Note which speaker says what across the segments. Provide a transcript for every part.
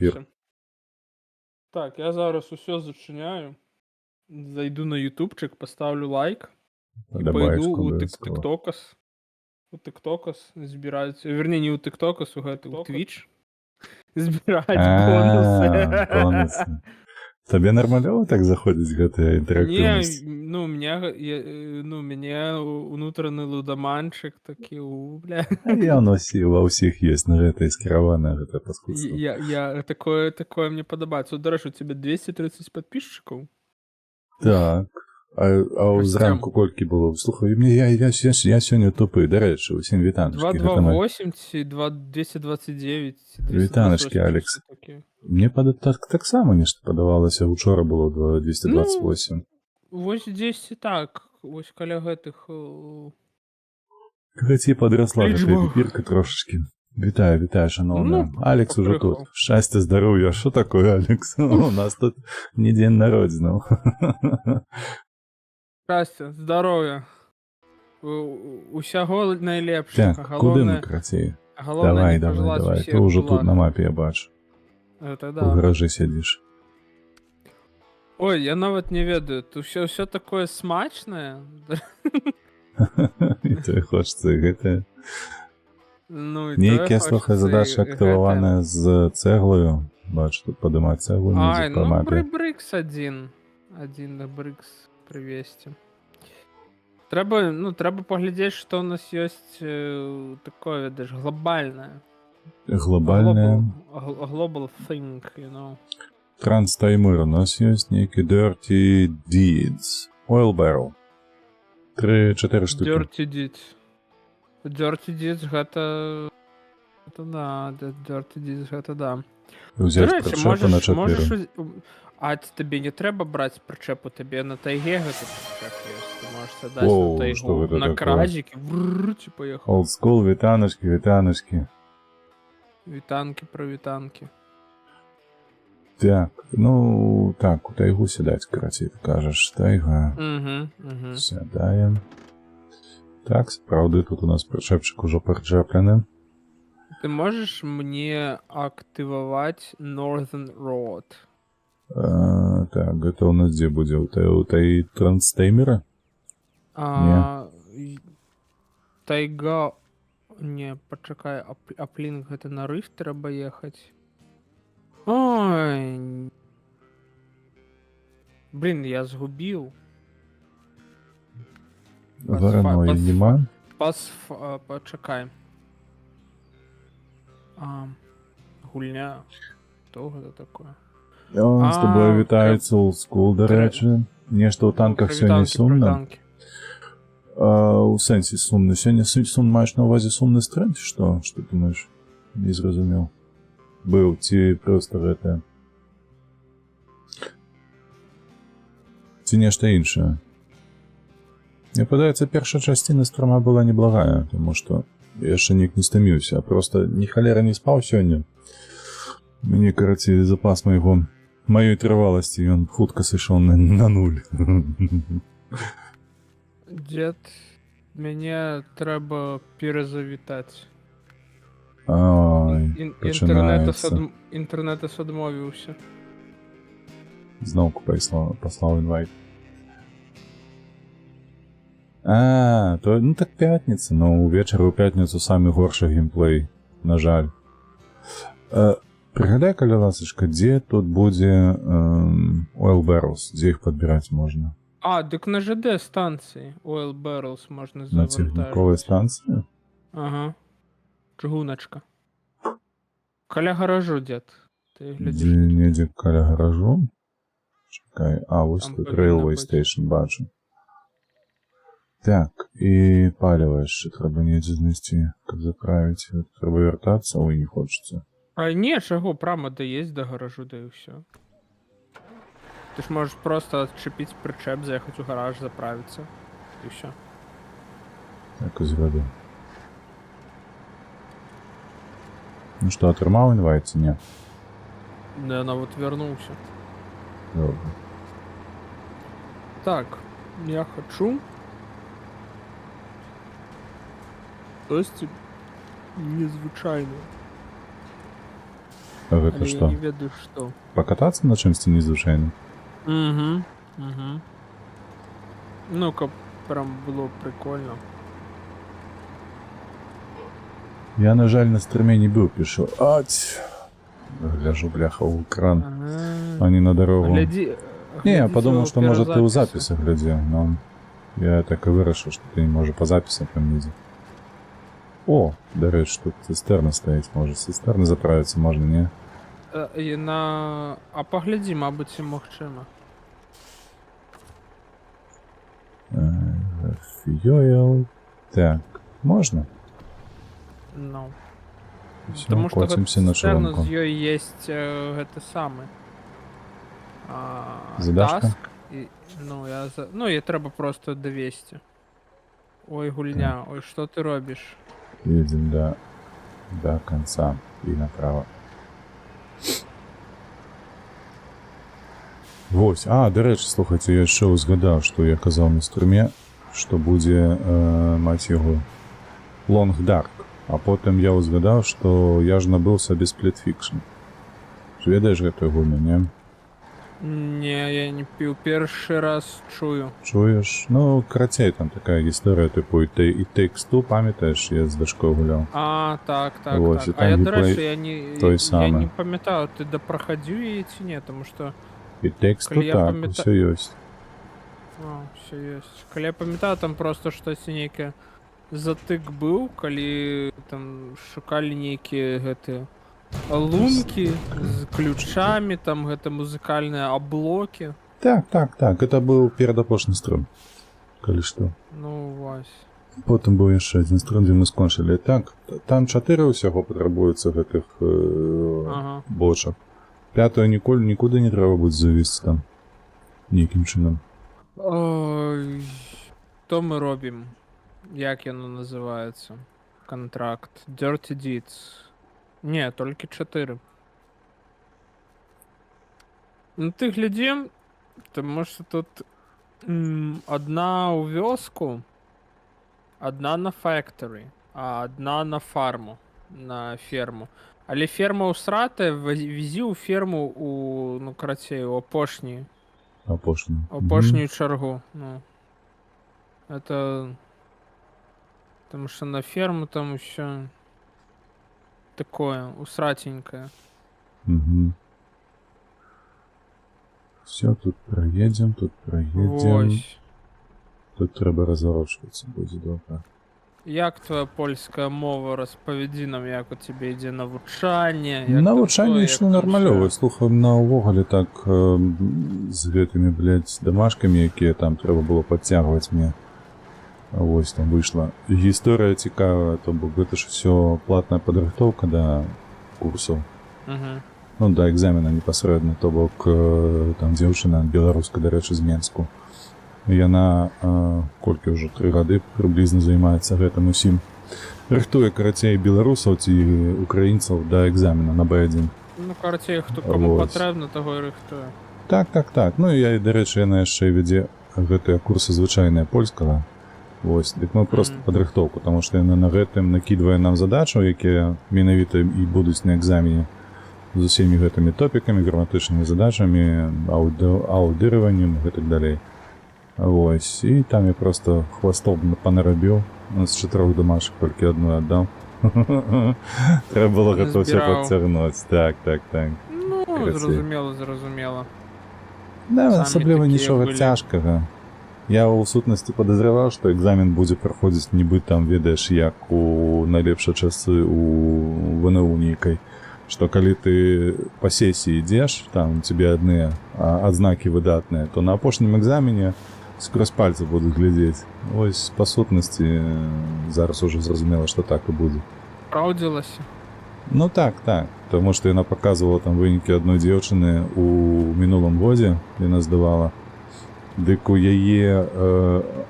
Speaker 1: Пір.
Speaker 2: Так, я зараз усе зачиняю. Зайду на ютубчик, поставлю лайк. И пойду
Speaker 1: Подобаєчку
Speaker 2: у
Speaker 1: обов'язково.
Speaker 2: тиктокос. У тиктокос збирать. Вернее, не у тиктокос, у Twitch. Збирать бонуси.
Speaker 1: Бонусы. Тебе нормалёва так заходзіць гэтая
Speaker 2: Не,
Speaker 1: інтэрактыўнасць?
Speaker 2: ну, мне унутраны лудаманчык такі, бля.
Speaker 1: А яно ва ўсіх ёсць, на гэта і скіравана гэта паскудства.
Speaker 2: Я такое мне падабаецца. От, дарэчы, у цябе 230 подписчикаў?
Speaker 1: Так. А зранку колькі было? Слухай, я сёння тупы, дарэчы, усім вітаночкі.
Speaker 2: 228 ці 229.
Speaker 1: Вітаночкі, Алекс. Мне так само нешта падавалася, учора было 228.
Speaker 2: Ну, вось дзесьці так, вось каля гэтых...
Speaker 1: Гэці падрасла гэтая піпірка трошачкі. Вітаю, шановна.
Speaker 2: Ну,
Speaker 1: Алекс уже тут. Шчасця, здароўя. Што такое, Алекс? У нас тут не дзень народзінаў.
Speaker 2: Шчасця, здароўя. Усяго найлепшага.
Speaker 1: Так, куды мы, крацей?
Speaker 2: Давай.
Speaker 1: Ты ўжо тут на мапе, я бачу.
Speaker 2: Это
Speaker 1: У
Speaker 2: да.
Speaker 1: гаражы сядзіш.
Speaker 2: Ой, я нават не ведаю. Тут ўсё такое смачнае.
Speaker 1: І то хочацца гэтае.
Speaker 2: Ну,
Speaker 1: Нейкія, слухай, задача актываваная з цэглаю. Бачу, тут падымаць цэглу недзе па мапе.
Speaker 2: Брикс один на брикс привезти. Трэба паглядзець, што ў нас ёсць такое, ведаеш, глобальнае.
Speaker 1: Глобальная.
Speaker 2: Global thing, you know.
Speaker 1: Транстаймыр у нас ёсць нейкі Dirty Deeds. Oil Barrel. 3-4 штукі.
Speaker 2: Dirty Deeds гэта да. Dirty Deeds гэта да.
Speaker 1: Узяць прычэпу на 4.
Speaker 2: А табе не трэба браць прычэпу, табе на тайге гэта прычэп ёсць. Ты можаш сядаць на тайгу, на кразікі, ці паехаў.
Speaker 1: Old school, вітаночкі.
Speaker 2: Вітанкі.
Speaker 1: Так, ну, так, у тайгу сядаць, карацей, ты кажаш, тайга. Сядаем. Так, сапраўды, тут у нас прычэпчык ужо прычэплены.
Speaker 2: Ты можаш мне актываваць Northern Road?
Speaker 1: Так, гэта у нас дзе будзе? У таі транстаймера?
Speaker 2: Не. Тайга... Не, пачакай, аплінк гэта на рыф трэба ехаць. Ой. Блин, я згубіў.
Speaker 1: Вараной нема?
Speaker 2: Пачакай. Гульня. Што гэта такое?
Speaker 1: З тобой вітаецца Old School, дарэчы. Нешта ў танках сёння сумна? У сэнсе сумна. Сёння сум маеш на ўвазе сумны стрэнд? Што ты думаеш? Не зразумеў. Быў, ці проста гэта? Ці нешта іншае? Мне падаецца, першая часціна стрыма была неблагая, таму што яшчэ ніяк не стаміўся, а проста ні халера не спаў сёння. Мне, карацей, запас маёй трываласці, ён хутка сышоў на 0.
Speaker 2: Дзед, мяне трэба перазавітаць.
Speaker 1: Ой, пачынаецца.
Speaker 2: Інтэрнэт адмовіўся.
Speaker 1: Зноўку паслаў інвайт. Ну так пятніца, но увечары ў пятніцу самы горшы геймплей, на жаль. Прыгадай, каля ласачка, дзе тут будзе Oil Barrels, дзе іх падбіраць можна?
Speaker 2: Дык на ЖД станцыі Oil Barrels можна
Speaker 1: На цягніковай станцыі?
Speaker 2: Ага. Чыгуначка. Каля гаражу, дзед.
Speaker 1: Недзе каля гаражу? Чакай, вось тут Railway Station бачу. Так, і паліва яшчэ трэба недзе знайсці, каб заправіць. Трэба вяртацца, не хочацца.
Speaker 2: Не, чаго, прама даездзь да гаражу, да і ўсё. Ты ж можаш проста адчапіць прычэп, заехаць у гараж, заправіцца, і ўсё.
Speaker 1: Так і зраду. Ну што, атрымаў інвайт ці не?
Speaker 2: Я нават вярнуўся.
Speaker 1: Добра.
Speaker 2: Так, я хачу... Штосьці незвычайнае.
Speaker 1: А гэта
Speaker 2: Але я
Speaker 1: што?
Speaker 2: не ведаю, што.
Speaker 1: Пакатацца на чымсьці незвычайным?
Speaker 2: Угу. Ну, каб прям было прикольно.
Speaker 1: Я, на жаль, на стрыме не быў, пішу. Ать! Гляжу, бляха, ў экран,
Speaker 2: Ага.
Speaker 1: а не на дарогу.
Speaker 2: Глядзі...
Speaker 1: Не, я
Speaker 2: глядзіце
Speaker 1: подумал,
Speaker 2: ў
Speaker 1: что, может, ты ў
Speaker 2: перазапісы.
Speaker 1: запісах глядзеў, но я так і вырашыў, што ты, можа, па запісах там недзе. О, дарэчы, тут цыстэрна стаіць, можа, цыстэрна заправіцца можна, не?
Speaker 2: І на... А паглядзі, мабыць, і магчыма.
Speaker 1: Фьюэл. Так, можна?
Speaker 2: Ну.
Speaker 1: Всё,
Speaker 2: Таму што
Speaker 1: коцімся на
Speaker 2: цыстэрна
Speaker 1: шаломку.
Speaker 2: з ёй есть гэты самы.
Speaker 1: Задачка?
Speaker 2: Таск. І, ну, і трэба просто давесці. Ой, гульня, ой, што ты робіш?
Speaker 1: Едем до конца и направо. Вось. Дарэчы, слухайце, я яшчэ узгадаў, што я казаў на стрыме, што будзе, маць яго, Long Dark. А потым я узгадаў, што я ж набыў сабе Split Fiction. Ведаеш гэтую гульню, не?
Speaker 2: Не, я не піў, першы раз чую.
Speaker 1: Чуеш? Ну, карацей, там такая гісторыя, типу, It Takes Two, памятаеш, я з дачкой гуляў.
Speaker 2: Так.
Speaker 1: Вось, і
Speaker 2: А я,
Speaker 1: там
Speaker 2: дарэчы,
Speaker 1: геймплей той
Speaker 2: я
Speaker 1: самы.
Speaker 2: не памятаю, ты допраходзіў яе ці не, тому што...
Speaker 1: It Takes Two,
Speaker 2: Калі я
Speaker 1: так,
Speaker 2: памята-
Speaker 1: усё ёсць.
Speaker 2: Все ёсць. Калі я памятаю, там просто штосьці нейкае затык быў, калі там шукалі нейкія гэтыя лункі з ключамі, там гэта музыкальныя аблокі.
Speaker 1: Так, это быў перадапошні стрым. Калі што.
Speaker 2: Ну, вось.
Speaker 1: Потым быў яшчэ адзін стрым, дзе мы скончылі. Так, там 4 ўсяго патрабуецца гэтых
Speaker 2: Ага.
Speaker 1: бочак. 5-ю нікуды не трэба будзе завесці там. Нейкім чынам.
Speaker 2: Ой, то мы робім. Як яно называецца? Контракт. Dirty Deeds. Не, толькі 4. Ну ты глядзі, тому що тут одна у вёску, одна на factory, а одна на фарму, на ферму. Але ферма усратая, везі у ферму у, ну, карацей, у апошнюю чаргу. Ну. Это... Потому что на ферму там еще такое, усратенькое.
Speaker 1: Все, тут проедем.
Speaker 2: Вось.
Speaker 1: Тут трэба разворачиваться, будет добра.
Speaker 2: Як твоя польская мова? Распавядзі нам, як у тебе ідзе навучанне.
Speaker 1: Навучанне ішло нармалёва. Слухай, наогуле так з гэтымі, блядь, дамашкамі, якія там трэба было падцягваць мне. Вось там выйшла. Гісторыя цікавая, то бок гэта ж усё платная падрыхтоўка да курсаў. Ну, да экзамена непасрэдна, то бок там дзяўчына беларуска, дарэчы, з Менску. Яна колькі ўжо 3 гады прыблізна займаецца гэтым усім. Рыхтуе, карацей, беларусаў ці украінцаў да экзамена на Б1.
Speaker 2: Ну, карацей, хто каму патрэбна, таго і рыхтуе.
Speaker 1: Так. Ну, і, дарэчы, яна яшчэ вядзе гэтыя курсы звычайныя польскага. Вось, дык мы проста падрыхтоўку, таму што яна на гэтым накідвае нам задачаў, якія менавіта і будуць на экзамене з усімі гэтымі топікамі, граматычнымі задачамі, аўдыраваннем і так далей. Вось, і там я просто хвастом панарабіў, з 4 дамашак толькі адну аддаў. Трэба было гэта ўсё падцягнуць. Так.
Speaker 2: Ну, зразумела.
Speaker 1: Да, асабліва нічога цяжкага. Я ў сутнасці падазраваў, што экзамен будзе праходзіць нібы там, ведаеш, як у найлепшыя часы у ВНУ нейкай. Што калі ты па сесіі ідзеш, там у цябе адныя адзнакі выдатныя, то на апошнім экзамене скрозь пальцы будуць глядзець. Вось, па сутнасці зараз ужо зразумела, што так і будзе.
Speaker 2: Праўдзілася?
Speaker 1: Ну так, таму што яна паказвала там вынікі адной дзяўчыны у мінулым годзе, яна здавала. Дык у яе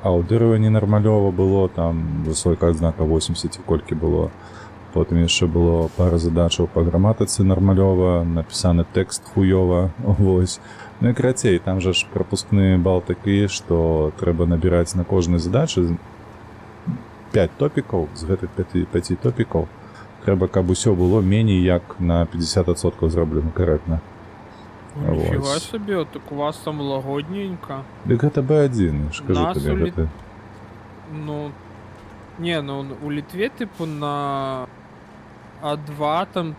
Speaker 1: аўдыраванне нармалёва было, там высокая адзнака 80 і колькі было. Потым яшчэ было пара задачаў па граматыцы нармалёва, напісаны тэкст хуёва, вось. Ну і карацей, там жа ж прапускны бал такі, што трэба набіраць на кожнай задачы 5 топікаў, з гэтых 5 топікаў Трэба, каб усё было меней як на 50% зроблена карэктна.
Speaker 2: Ну, ніфіга
Speaker 1: Вось.
Speaker 2: собі, так у вас там лагодненько.
Speaker 1: Дык гэта B1, я ж кажу
Speaker 2: Нас
Speaker 1: табе,
Speaker 2: у Літ-
Speaker 1: гэта...
Speaker 2: Ну, не, ну у Литве, типу, на А2 там,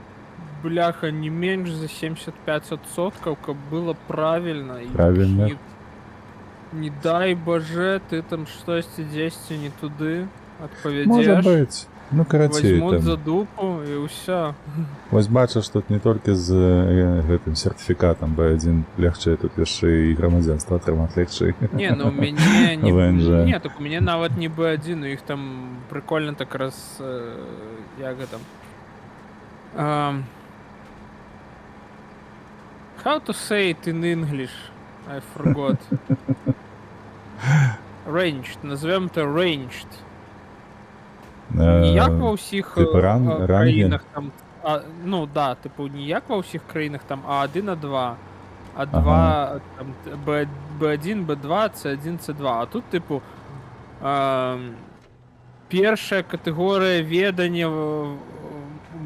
Speaker 2: бляха, не меньше за 75%, как было правильно. И
Speaker 1: Правильно.
Speaker 2: не дай боже, ты там что-то 10 не туды
Speaker 1: Можа
Speaker 2: отповедешь.
Speaker 1: быць. Ну, карацей,
Speaker 2: Возьмут
Speaker 1: там...
Speaker 2: за дупу и усё.
Speaker 1: Вось бачыш, тут не толькі з гэтым сертыфікатам B1 легчэй, тут яшчэ і грамадзянства атрымаць легчэй.
Speaker 2: Не, ну у меня не...
Speaker 1: ВНЖ.
Speaker 2: Нет, так у меня нават не B1, но их там прикольно так раз... як это... How to say it in English? I forgot. Ranged. Назовем это ranged. Не як во всіх
Speaker 1: типу ранги?
Speaker 2: країнах там... ну да, типу не як во всіх країнах там А1, А2. А2, там, Б1, Б2, С1, С2. А тут, типу, перша категорія ведання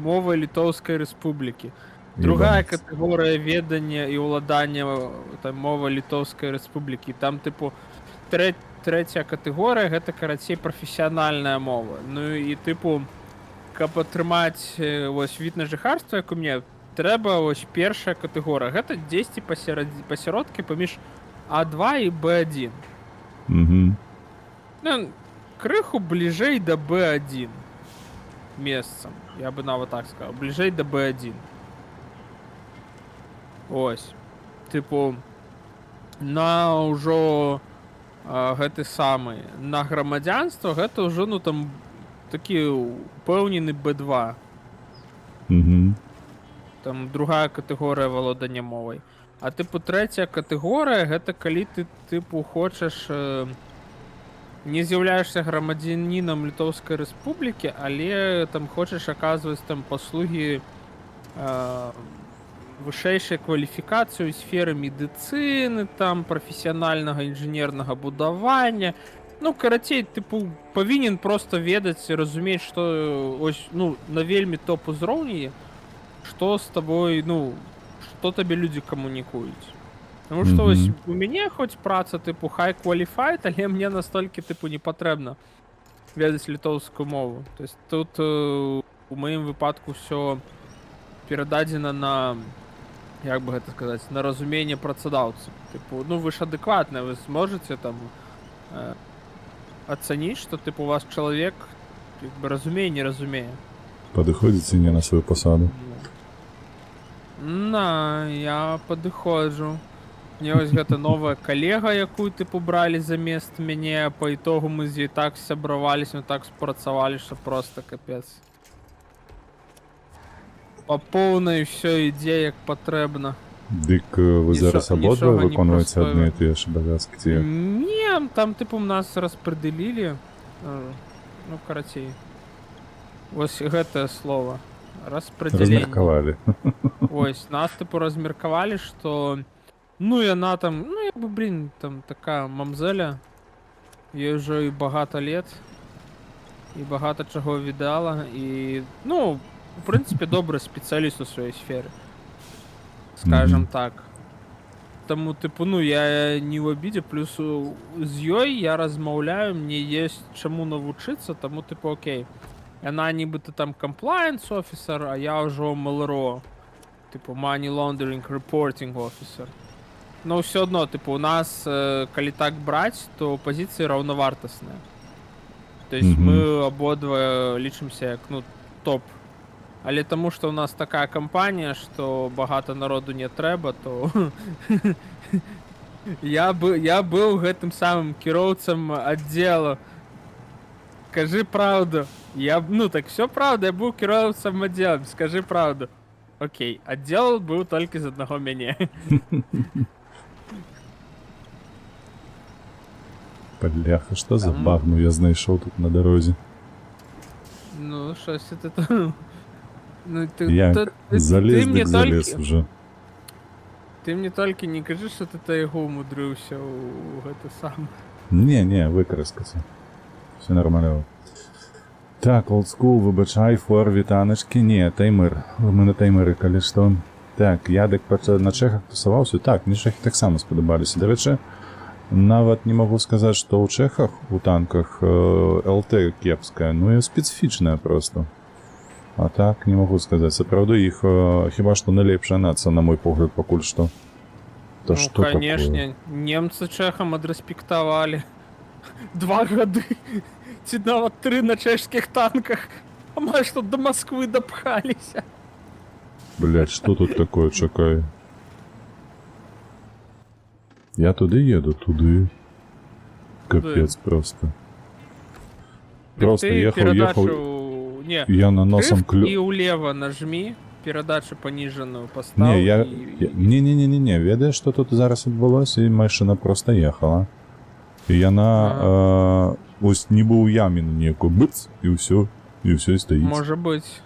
Speaker 2: мови Литовської Республіки. Другая категорія ведення і уладання там, мови Литовської Республіки. Там, типу, третя категорія, гэта, карацей, прафесіянальная мова. Ну і, типу, каб атрымаць ось вид на жыхарства, як у мяне, трэба ось першая катэгорыя. Гэта 10 пасяродкі паміж А2 і Б1. Ну, крыху бліжэй да Б1 месцам. Я бы нават так сказал. Бліжэй да Б1. Ось. Типу, на ўжо гэты самы, на грамадзянства гэта ўжо, ну, там, такі упэўнены Б2. Там другая катэгорыя валодання мовай. А типу третя катэгорыя гэта калі ты типу хочаш не з'яўляешься грамадзянінам Літоўскай Рэспублікі, але там хочаш аказваць там паслугі вышэйшай кваліфікацыі ў сферы медыцыны, там прафесіянальнага інжынернага будавання. Ну, карацей, типу, павінен просто ведаць і разумець, што ось, ну, на вельмі топ узроўні, што з табой, ну, што табе людзі камунікуюць. Таму што ось у мяне хоць праца типу high qualified, але мне настолькі типу не патрэбна ведаць літоўскую мову. То есть тут у маім выпадку ўсё перададзена на, як бы гэта сказаць, на разуменне працадаўцы. Типу, ну вы ж адэкватныя, вы зможаце там ацаніць, што типу у вас чалавек як бы разумее, не разумее.
Speaker 1: Падыходзіце не на сваю пасаду.
Speaker 2: На, я падыходжу. Мне вось гэта новая калега, якую типу бралі замест мяне, по ітогу мы з ёй так сябраваліся, мы так спрацавалі, што просто капец. Па поўнай ўсё ідзе як патрэбна.
Speaker 1: Дык вы зараз абодва выконваеце адны і тыя ж абавязкі ці як?
Speaker 2: Не, там типу нас распрэдылілі. Ну, карацей. Вось гэтае слово. Распределение.
Speaker 1: Размеркавалі.
Speaker 2: Ось, нас типу размеркавалі, што ну яна там, ну як бы, блин, там такая мамзеля, ёй ўжо і багата лет, і багата чаго відала, і, ну, в прынцыпе, добры спецыяліст у сваёй сферы, скажем так. Таму, типу, ну, я не ў абідзе, плюс з ёй я размаўляю, мне есть чаму навучыцца, таму, типу, окей. Яна нібыта там compliance officer, а я ўжо МЛРО, типу money laundering reporting officer. Но ўсё адно, типу, у нас, калі так браць, то пазіцыі раўнавартасныя. То есть мы абодва лічымся як, ну, топ. Але таму, што ў нас такая кампанія, што багата народу не трэба, то я быў гэтым самым кіроўцам аддзела. Скажи правду. Ну так все правда, я быў кіроўцам аддзелам, скажи правду. Окей, аддзел быў толькі з аднаго мяне.
Speaker 1: Бляха, што за багну я знайшоў тут на дарозе?
Speaker 2: Ну, щось це там. Ну,
Speaker 1: як залез, дык залез уже.
Speaker 2: Ты мне толькі не кажы, што ты таго умудрыўся ў гэта сам.
Speaker 1: Не, выкараскацца. Все нормально. Так, олдскул, вибачай, фор, вітаночки. Ні, таймер. Ми на таймери, калі што. Так, я дык на чэхах тусаваўся. Так, мне чэхі таксама спадабаліся. Да рэчы, нават не магу сказаць, што ў чэхах у танках ЛТ кепская, ну і спецыфічная проста. А так, не магу сказаць. Сапраўды іх хіба што найлепшая нацыя, на мой погляд, пакуль што.
Speaker 2: Ну,
Speaker 1: То што
Speaker 2: конечно, немцы чэхам адрэспектавалі 2 гады, ці нават 3 на чэшскіх танках, а мы што до Москвы дапхаліся.
Speaker 1: Блядь, что тут такое, чакай? Я туды еду, туды. Капец просто. Просто ехал.
Speaker 2: Не,
Speaker 1: я на носом
Speaker 2: и улево нажми, передачу пониженную поставь.
Speaker 1: Не, ведаешь, что тут зараз адбылося, і машина просто ехала. І яна ось ніби у яміну неяку быц, і ўсё, і стоїть.
Speaker 2: Может быть.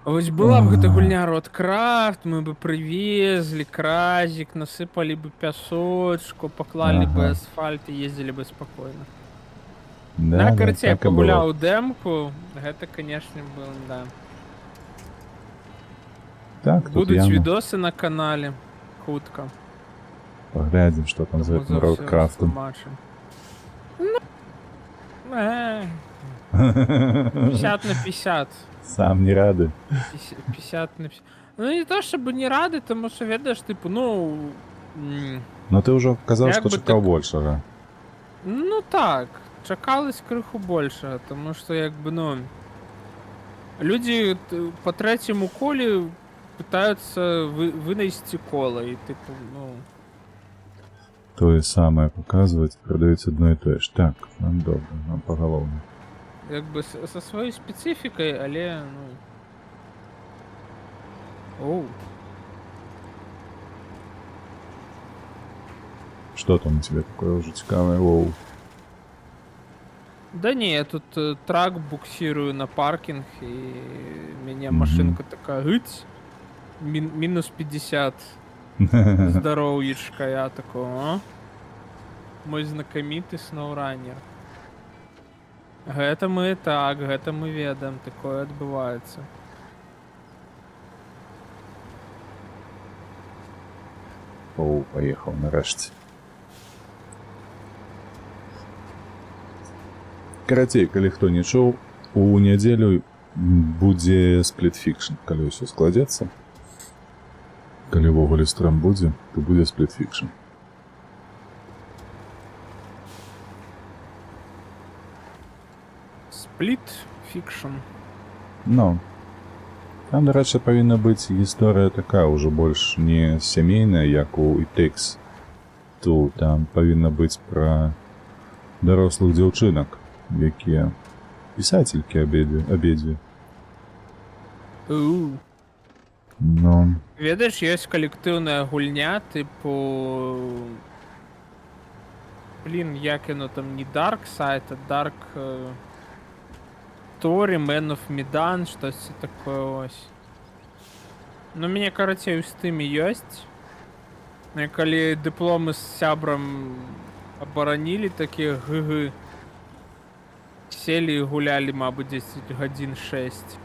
Speaker 2: Ось была бы гэта гульня Родкрафт, мы бы привезли кразик, насыпали бы пясочку, поклали бы асфальт и ездили бы спокойно.
Speaker 1: Да,
Speaker 2: на карце я
Speaker 1: так
Speaker 2: погуляў дэмку, гэта, конечно, было, да.
Speaker 1: Так, тут
Speaker 2: будуць
Speaker 1: яма.
Speaker 2: відосы на канале, хутка.
Speaker 1: Паглядзім, што там з гэтым Родкрафтом.
Speaker 2: 50 на 50.
Speaker 1: Сам не рады.
Speaker 2: 50 на 50. Ну не то, чтобы не рады, тому що, ведаеш, типу, ну...
Speaker 1: Ну ти вже казав, що
Speaker 2: би
Speaker 1: чекав
Speaker 2: так...
Speaker 1: більшого.
Speaker 2: Ну так, чекалось криху більше, тому що, якби, ну... Люди по третьому колі пытаются вынести коло, и типу, ну...
Speaker 1: То же самое показывать, продается одно и то же. Так, нам добре, нам поголовно.
Speaker 2: Якби со своей спецификой, але, ну... Оу.
Speaker 1: Что там у тебя такое уже цікавое? Оу.
Speaker 2: Да не, я тут трак буксирую на паркинг, и меня машинка такая, гыть, минус 50. Здоровьечка, я такой, а? Мой знакомитый сноураннер. Гэта мы так, гэта мы ведаем, такое адбываецца.
Speaker 1: Оу, поехал нарешті. Карацей, калі хто не чуў, у нядзелю будзе сплітфікшн, калі ўсё складзецца. Калі ўвогуле стрым будзе, то будзе сплітфікшн.
Speaker 2: Спліт фікшн.
Speaker 1: Ну. Там, дарэчы, павінна быць гісторыя такая ўжо больш не сямейная, як у It Takes Two. Там павінна быць пра дарослых дзяўчынак, якія пісацелькі абедзве. Ну.
Speaker 2: Ведаеш, ёсць калектыўная гульня, типу... Блин, як яно там не Dark Side, а Dark... Story, Man of Medan, штось такое ось. Ну, мне, карацей, у Steam ёсць. Ну, калі дыпломы з сябрам абаранілі, такія гы-гы. Сели і гулялі, мабуть, 10 гадзін 6.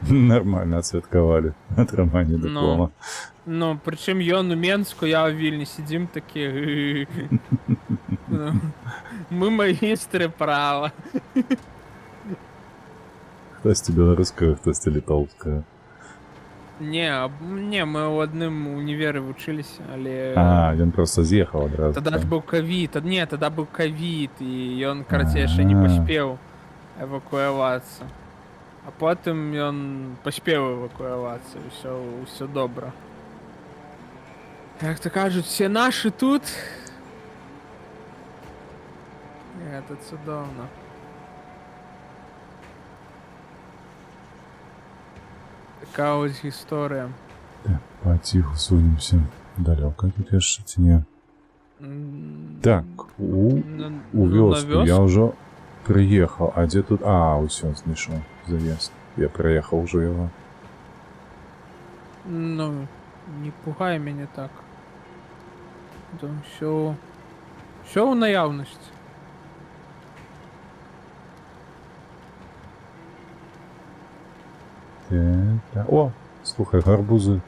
Speaker 1: Нормально отсвяткавалі атрыманне дыплома.
Speaker 2: Ну, прычым ён у Менску, я ў Вільні сидзім такія. Мы магістры права.
Speaker 1: Хтосьці беларуская, хтосьці літоўская.
Speaker 2: Не, мы ў адным універы вучыліся, але...
Speaker 1: Ён просто з'ехаў адразу.
Speaker 2: Тада ж быў ковід, не, тада быў ковід, і ён, карацей, яшчэ не паспеў эвакуявацца. А потым ён паспеў эвакуявацца, і ўсё добра. Як то кажуць, все нашы тут. Это цудоўна. Такая ось гісторыя.
Speaker 1: Так, паціху сунемся. Далёка тут яшчэ ці не? Так, у вёску я ўжо прыехаў. А дзе тут? Усё, знайшоў заезд. Я праехаў ужо яго.
Speaker 2: Ну, не пугай мяне так. Усё ў наяўнасці.
Speaker 1: Так. О, слухай, гарбузи.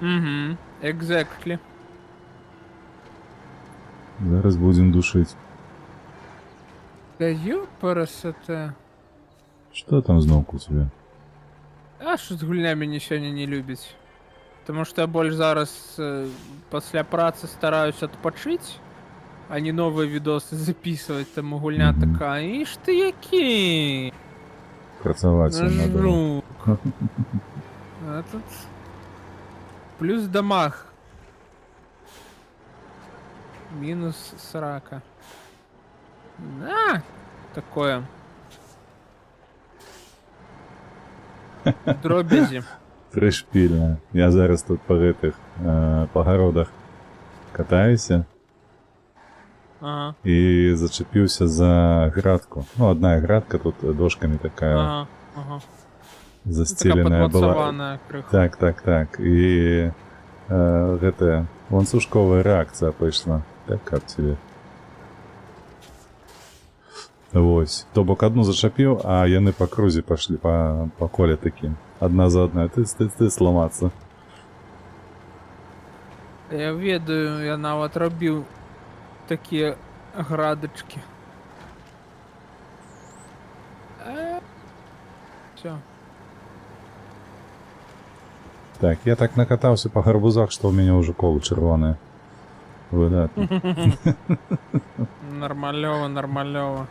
Speaker 2: Угу, exactly.
Speaker 1: Зараз будем душить.
Speaker 2: Да ёпарасоте.
Speaker 1: Что там знов у тебе?
Speaker 2: А що з гульня мені сьогодні не любить. Тому що я больш зараз після праці стараюсь відпочити, а не нові відоси записувати, тому гульня
Speaker 1: Мгм.
Speaker 2: така, іж ти який.
Speaker 1: Працаваць надо.
Speaker 2: Жук. А тут плюс дамаг. Минус срака. А, такое. Дробязі.
Speaker 1: Пришпільно. Я зараз тут по гэтых, по городах катаюся
Speaker 2: Ага,
Speaker 1: і зачепився за градку. Ну, одна градка тут дошками такая
Speaker 2: ага, ага. Така
Speaker 1: застеленная была.
Speaker 2: подмацаваная крыху.
Speaker 1: Так. І гэта ланцужковая реакція пішла. Так, як тебе? Вось. То бок одну зачапіў, а яны по крузе пошли по коле таким. Одна за одной. Ты сломаться.
Speaker 2: Я ведаю, я нават робіў такія градачки. Все.
Speaker 1: Так, я так накатался по гарбузах, что у меня уже колы червоные. Выдатно.
Speaker 2: Нормальово, нормальово.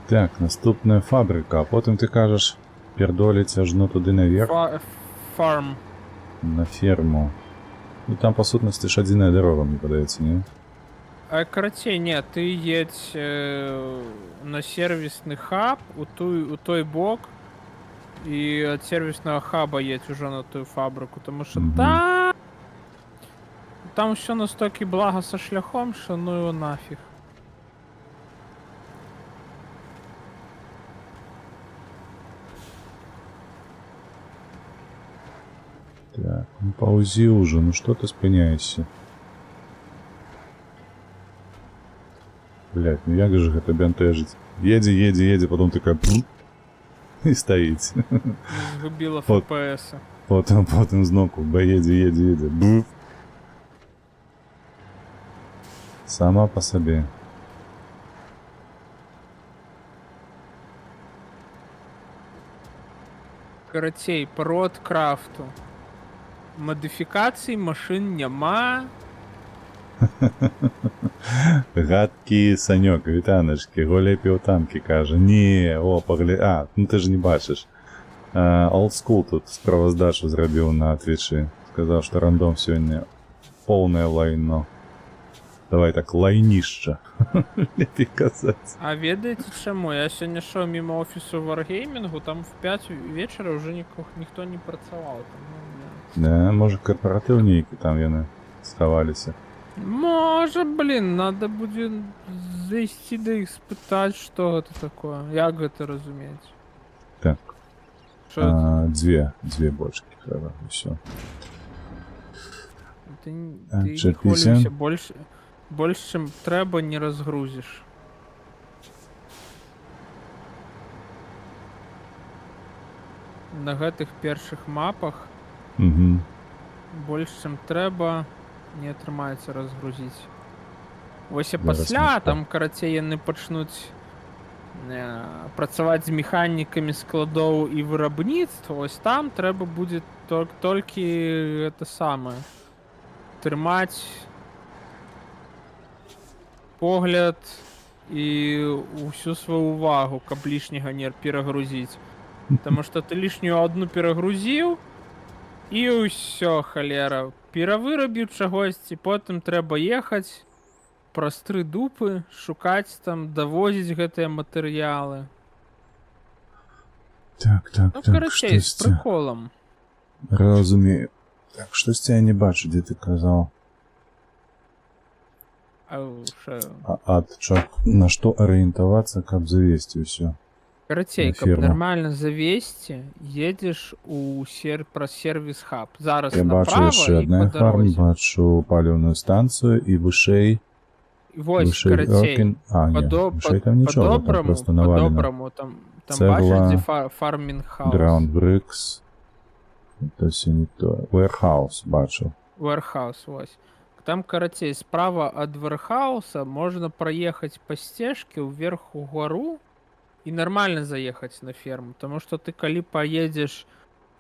Speaker 1: Так, наступная фабрика, а потім ти кажеш, пердолить аж ну туди наверх,
Speaker 2: Фарм.
Speaker 1: на ферму. Ну там по сутності ж одна дорога, мені подається, ні?
Speaker 2: А карацей, нет, ты едь на сервисный хаб у той бок, и от сервисного хаба едь уже на ту фабрику, потому что
Speaker 1: Мгм.
Speaker 2: там все настолько благо со шляхом, что ну его нафиг.
Speaker 1: Так, ну паузи уже, ну что ты спиняешься? Блять, ну як же гэта бентежить? Едзе, потом такая пф, і стоїть.
Speaker 2: Сгубила
Speaker 1: Вот.
Speaker 2: FPS.
Speaker 1: Потім знову едзе, бф. Сама по собі.
Speaker 2: Карацей, по Роадкрафту. Модифікацій машин нема.
Speaker 1: Гадкий Саньок, вітаночки, голі півтанки каже. Ні, о, погляд. А, ну ти ж не бачиш. Old School тут справоздачу зробив на твічі. Сказав, що рандом сьогодні повне лайно. Давай так, лайніще. Лепі казати.
Speaker 2: А ведаете чему? Я сегодня шел мимо офису Wargaming, там в 5 вечера уже ніхто не працював. Там, ну,
Speaker 1: Не, може корпоративні, які там яны сховалися.
Speaker 2: Може, блін, надо буде зайти до їх спитати, що це таке. Як це розуміти?
Speaker 1: Так.
Speaker 2: Що це?
Speaker 1: Две бочки треба, і все.
Speaker 2: Ти
Speaker 1: Чи
Speaker 2: не
Speaker 1: пісня?
Speaker 2: хвилюйся, більше, чим треба, не розгрузиш. На гэтых перших мапах
Speaker 1: Угу.
Speaker 2: больше, чим треба, не атрымаецца разгрузіць. Вось і
Speaker 1: Зараз
Speaker 2: пасля
Speaker 1: не
Speaker 2: там карацей яны пачнуць працаваць з механікамі складоў і вырабніцтва, ось там трэба будзе толькі гэта самае трымаць погляд і ўсю сваю увагу, каб лішняга не перагрузіць. Таму што ты лішнюю одну перагрузіў, і ўсё, халера. Перавырабіў чагосьці, потым трэба ехаць праз 3 дупы, шукаць там, давозіць гэтыя матэрыялы.
Speaker 1: Так,
Speaker 2: Ну, карацей, з
Speaker 1: штосьці.
Speaker 2: прыколам.
Speaker 1: Разумею. Так, штосьці я не бачу, де ти казав.
Speaker 2: А, шо?
Speaker 1: На што арыентавацца, каб завесці ўсё.
Speaker 2: Карацей,
Speaker 1: на
Speaker 2: каб
Speaker 1: ферму.
Speaker 2: нормально завесці, едзеш праз сервіс хаб. Зараз
Speaker 1: Я бачу
Speaker 2: направа
Speaker 1: яшчэ
Speaker 2: і
Speaker 1: адна
Speaker 2: па
Speaker 1: фарм,
Speaker 2: дарозе.
Speaker 1: бачу паліўную станцыю і вышэй
Speaker 2: Вось, карацей,
Speaker 1: не, вышэй там нічога, там просто навалена.
Speaker 2: по-добраму, там
Speaker 1: Цэгла,
Speaker 2: бачыш, дзе фармінг хаус.
Speaker 1: Ground Bricks. То все не то. Warehouse бачу.
Speaker 2: Warehouse, вось. Там, карацей, справа ад вэрхауса можна праехаць па сцежкі ўверх угару і нармальна заехаць на ферму, таму што ты калі паедзеш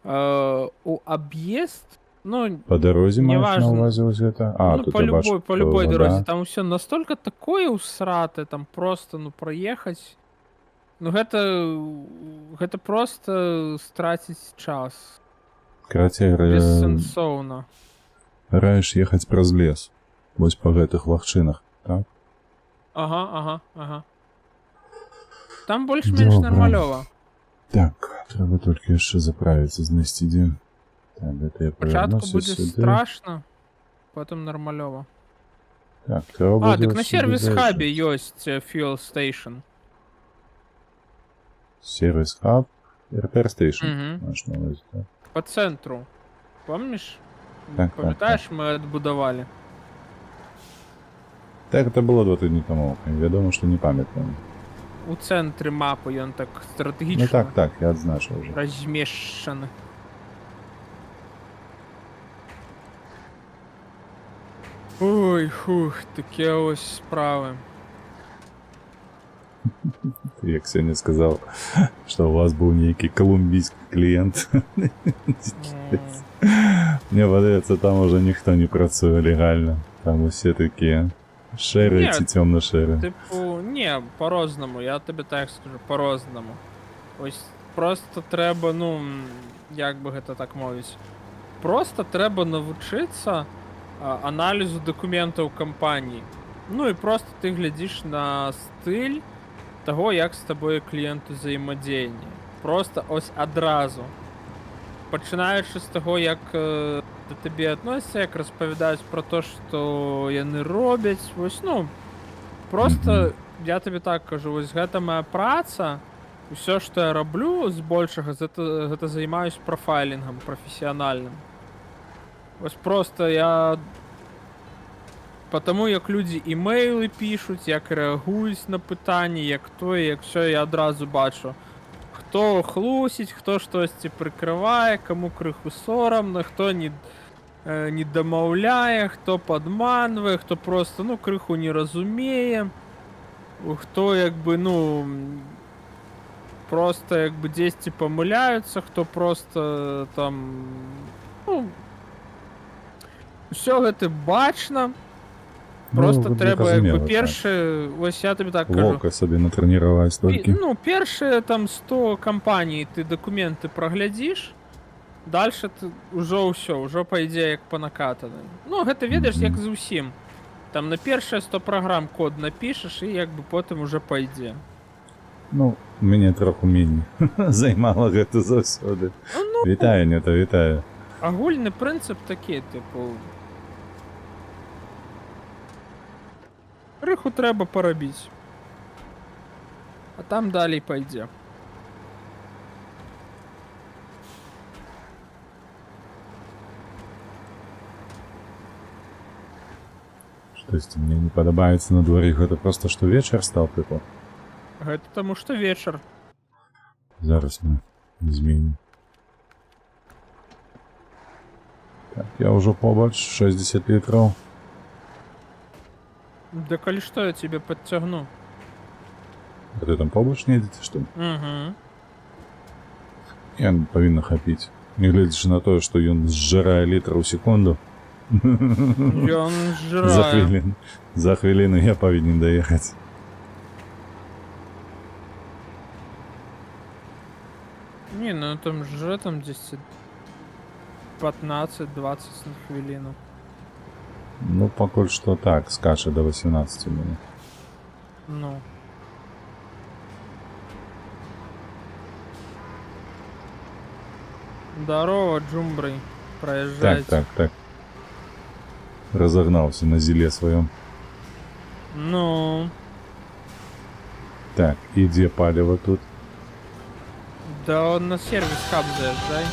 Speaker 2: у аб'езд, ну,
Speaker 1: По дарозе
Speaker 2: не
Speaker 1: маеш на
Speaker 2: важно.
Speaker 1: ўвазе вось гэта?
Speaker 2: Ну,
Speaker 1: тут
Speaker 2: по
Speaker 1: я бачу,
Speaker 2: любой
Speaker 1: вода.
Speaker 2: дорозе, там усё настолько такое ўсратае, там просто, ну, праехаць, ну, гэта просто страціць час.
Speaker 1: Карацей,
Speaker 2: Бессэнсоўна.
Speaker 1: раеш ехаць праз лес. Вось па гэтых лагчынах, так?
Speaker 2: Ага. Там больш-менш
Speaker 1: Добра.
Speaker 2: нармалёва.
Speaker 1: Так, трэба толькі яшчэ заправіцца, знайсці дзе. Так, гэта я
Speaker 2: Спачатку
Speaker 1: павярнуся
Speaker 2: будзе
Speaker 1: сюды.
Speaker 2: страшна, потым нармалёва.
Speaker 1: Так, трэба
Speaker 2: Дык
Speaker 1: будзе
Speaker 2: на
Speaker 1: сюды
Speaker 2: сервіс-хабе
Speaker 1: заезжаць.
Speaker 2: ёсць fuel station.
Speaker 1: Сервис хаб, repair station.
Speaker 2: Мгм.
Speaker 1: Маеш на ўвазе, так?
Speaker 2: По цэнтру. Помніш?
Speaker 1: Так,
Speaker 2: Памятаеш, мы адбудавалі?
Speaker 1: Так, это было 2 тыдні таму. Вядома, што не памятаю.
Speaker 2: У цэнтры мапы ён так
Speaker 1: Ну
Speaker 2: стратэгічна
Speaker 1: так, я адзначыў уже.
Speaker 2: размешчаны. Ой, хух, такія вось справы.
Speaker 1: Ты як сёння сказаў, што у вас быў нейкі калумбійскі кліент. Мне падаецца, там уже ніхто не працуе легальна. Там усе такія шэрыя
Speaker 2: Не,
Speaker 1: ці цёмна-шэрыя.
Speaker 2: Типу, не, по-рознаму, я тобі так скажу, по-рознаму. Ось просто треба, ну, як би гэта так мовіць, просто треба навучыцца аналізу дакументаў кампаніі. Ну і просто ты глядзіш на стыль таго, як з табой кліент узаемадзеянне. Просто ось адразу. Пачынаючы з таго, як да табе адносяцца, як распавядаюць пра то, што яны робяць. Вось, ну, просто я табе так кажу, вось гэта моя праца. Усё, што я раблю, збольшага, гэта займаюсь прафайлінгам прафесіянальным. Вось просто я... Потому як людзі імейлы пішуць, як рэагуюць на пытанні, як тое, як всё, я адразу бачу. Хто хлусіць, хто штосьці прыкрывае, каму крыху сорамна, хто не дамаўляе, хто падманвае, хто просто, ну, крыху не разумее, хто, як бы, ну, просто, як бы, дзесьці памыляюцца, хто просто, там, ну, усё гэта бачна. Просто трэба, як бы, першы, ось я тобі так кажу.
Speaker 1: Вока сабе натрэніраваць толькі.
Speaker 2: Ну, першыя там 100 кампаній ты дакументы праглядзіш, дальше ты ўжо ўсё, ўжо пайдзе як па накатанай. Ну, гэта ведаеш, як з усім. Там на першыя 100 праграм код напішаш і як бы потым уже пайдзе.
Speaker 1: Ну, у мяне троху меней займала гэта заўсёды. Вітаю, Нета, вітаю.
Speaker 2: Агульны прынцып такі, типу, крыху трэба парабіць. А там далей пайдзе.
Speaker 1: Штосьці мне не падабаецца на дворе, гэта просто што вечар стаў, тыпу.
Speaker 2: Гэта таму што вечар.
Speaker 1: Зараз мы зменім. Так, я ўжо побач, 60 літраў.
Speaker 2: Да калі што, я цябе падцягну.
Speaker 1: А ты там побач не едзеце, што ли?
Speaker 2: Угу.
Speaker 1: Я павінна хапіць. Не гледзячы на тое, што ён зжырае літр у секунду.
Speaker 2: Ён зжырае.
Speaker 1: За хвіліну я павінен даехаць.
Speaker 2: Не, ну там жре там 10, 15-20 на хвіліну.
Speaker 1: Ну, пакуль што так, скача до 18 минут.
Speaker 2: Ну. Здорово, Джумбрый. Проезжайте.
Speaker 1: Так. Разогнался на зеле своем.
Speaker 2: Ну.
Speaker 1: Так, и где палево тут?
Speaker 2: Да он на сервис хаб заезжай.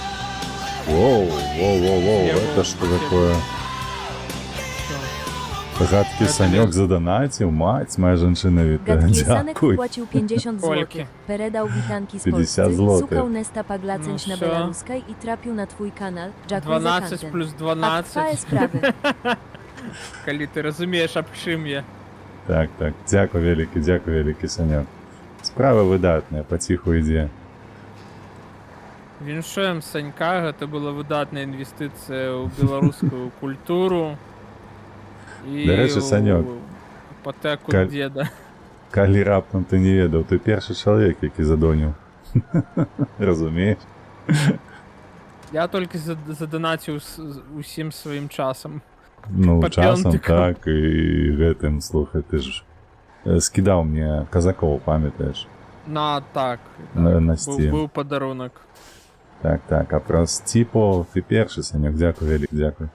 Speaker 1: Воу, это что такое? Гадкий
Speaker 2: Это
Speaker 1: Санек
Speaker 2: лес.
Speaker 1: задонатил, мать моя женщина вітає.
Speaker 3: Gadki Sanek
Speaker 1: Дякую.
Speaker 3: wpłacił 50
Speaker 2: Kolki.
Speaker 3: zł. Peredał witanki z
Speaker 1: 50
Speaker 3: Polscy,
Speaker 1: złotych.
Speaker 3: sukał Nesta Paglacenć
Speaker 2: No
Speaker 3: na
Speaker 2: co?
Speaker 3: Belaruskaj i trafił na twój kanał. Dziękuję za
Speaker 2: 12
Speaker 3: content.
Speaker 2: плюс
Speaker 3: A
Speaker 2: 12.
Speaker 3: twoje sprawy.
Speaker 2: Коли ти розумієш, об чим я.
Speaker 1: Так, дякую великий Санек. Справа видатна, потиху йде.
Speaker 2: Віншуємо Санька, це була видатна інвестиція у білоруську культуру. І
Speaker 1: До речі, Саньок,
Speaker 2: іпотеку
Speaker 1: Каль-
Speaker 2: діда.
Speaker 1: Калі раптом ти не ведав, ти перший чоловік, який задонів. Розумієш?
Speaker 2: Я тільки задонатив усім своїм часом.
Speaker 1: Ну,
Speaker 2: По
Speaker 1: часом
Speaker 2: п'ятикам.
Speaker 1: так, і гэтым, слухай, ти ж скидав мені казаков, пам'ятаєш?
Speaker 2: На так.
Speaker 1: На
Speaker 2: Був,
Speaker 1: Steam.
Speaker 2: був подарунок.
Speaker 1: Так, а про Стіпо ти перший, Санек, дякую, велик, дякую.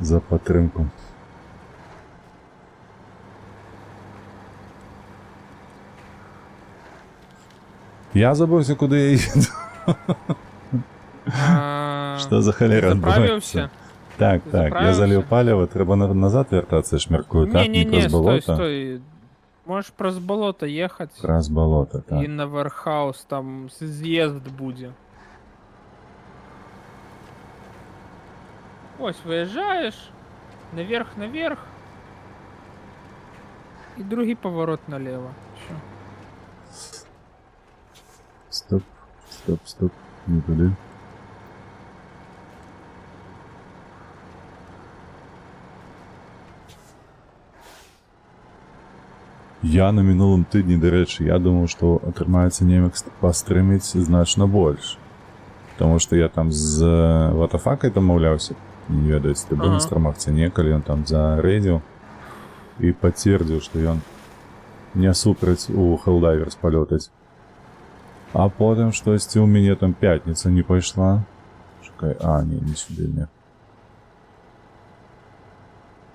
Speaker 1: За підтримку. Я забувся, куди я їду. Що за холера
Speaker 2: Заправився?
Speaker 1: відбувається? Так, я
Speaker 2: Заправився?
Speaker 1: залив паліво, треба назад вертатися, шміркую, так, не
Speaker 2: Ні,
Speaker 1: през
Speaker 2: стой,
Speaker 1: болото.
Speaker 2: стой. Можеш през болото їхати.
Speaker 1: През болото, так.
Speaker 2: І на Верхаус там з'їзд буде. Ось виїжджаєш, наверх. І другий поворот наліво. Що?
Speaker 1: Стоп, не туди. Я на минулому тижні, до речі, я думав, що атрымаецца неяк пастрыміць значна больш. Тому што я там з Ватафакай дамаўляўся, не ведаеце, ты быў на
Speaker 2: Ага.
Speaker 1: страмах ці не, калі ён там зарэдзіў і пацвердзіў, што ён не супраць у Helldiver's палётаць. А потым штосьці ў мяне там пятніца не пайшла. Чакай, не сюды мне.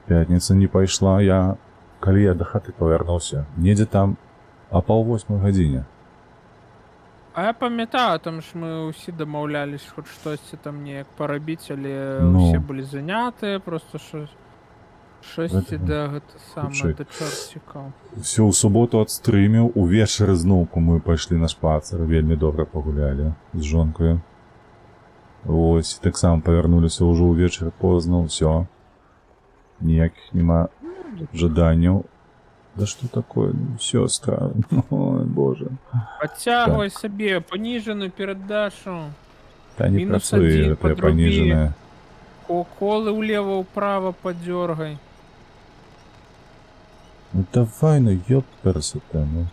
Speaker 1: Пятніца не пайшла, калі я да хаты павярнуўся, недзе там а 7:30.
Speaker 2: А я памятаю, там ж мы ўсе дамаўлялись хоць штосьці там неяк парабіць, але
Speaker 1: Ну.
Speaker 2: ўсе былі занятыя, просто шосьці
Speaker 1: Гэта-
Speaker 2: да гэта самае
Speaker 1: хутчэй.
Speaker 2: да чорцікаў.
Speaker 1: Все, ў суботу адстрыміў, увечары зноўку мы пайшлі на шпацыр, вельмі добра пагулялі з жонкаю. Вось, таксама павярнуліся ўжо ўвечары позна, ўсё. Ніякіх няма жаданняў. Да што такое, сёстра, ой, боже.
Speaker 2: Падцягвай сабе паніжаную перадачу.
Speaker 1: Та не
Speaker 2: Мінус
Speaker 1: працуе
Speaker 2: адзін,
Speaker 1: гэтая
Speaker 2: падрубі.
Speaker 1: паніжаная.
Speaker 2: Колы ўлева-ўправа падзёргай.
Speaker 1: Ну давай, ну ёпперсете, ну.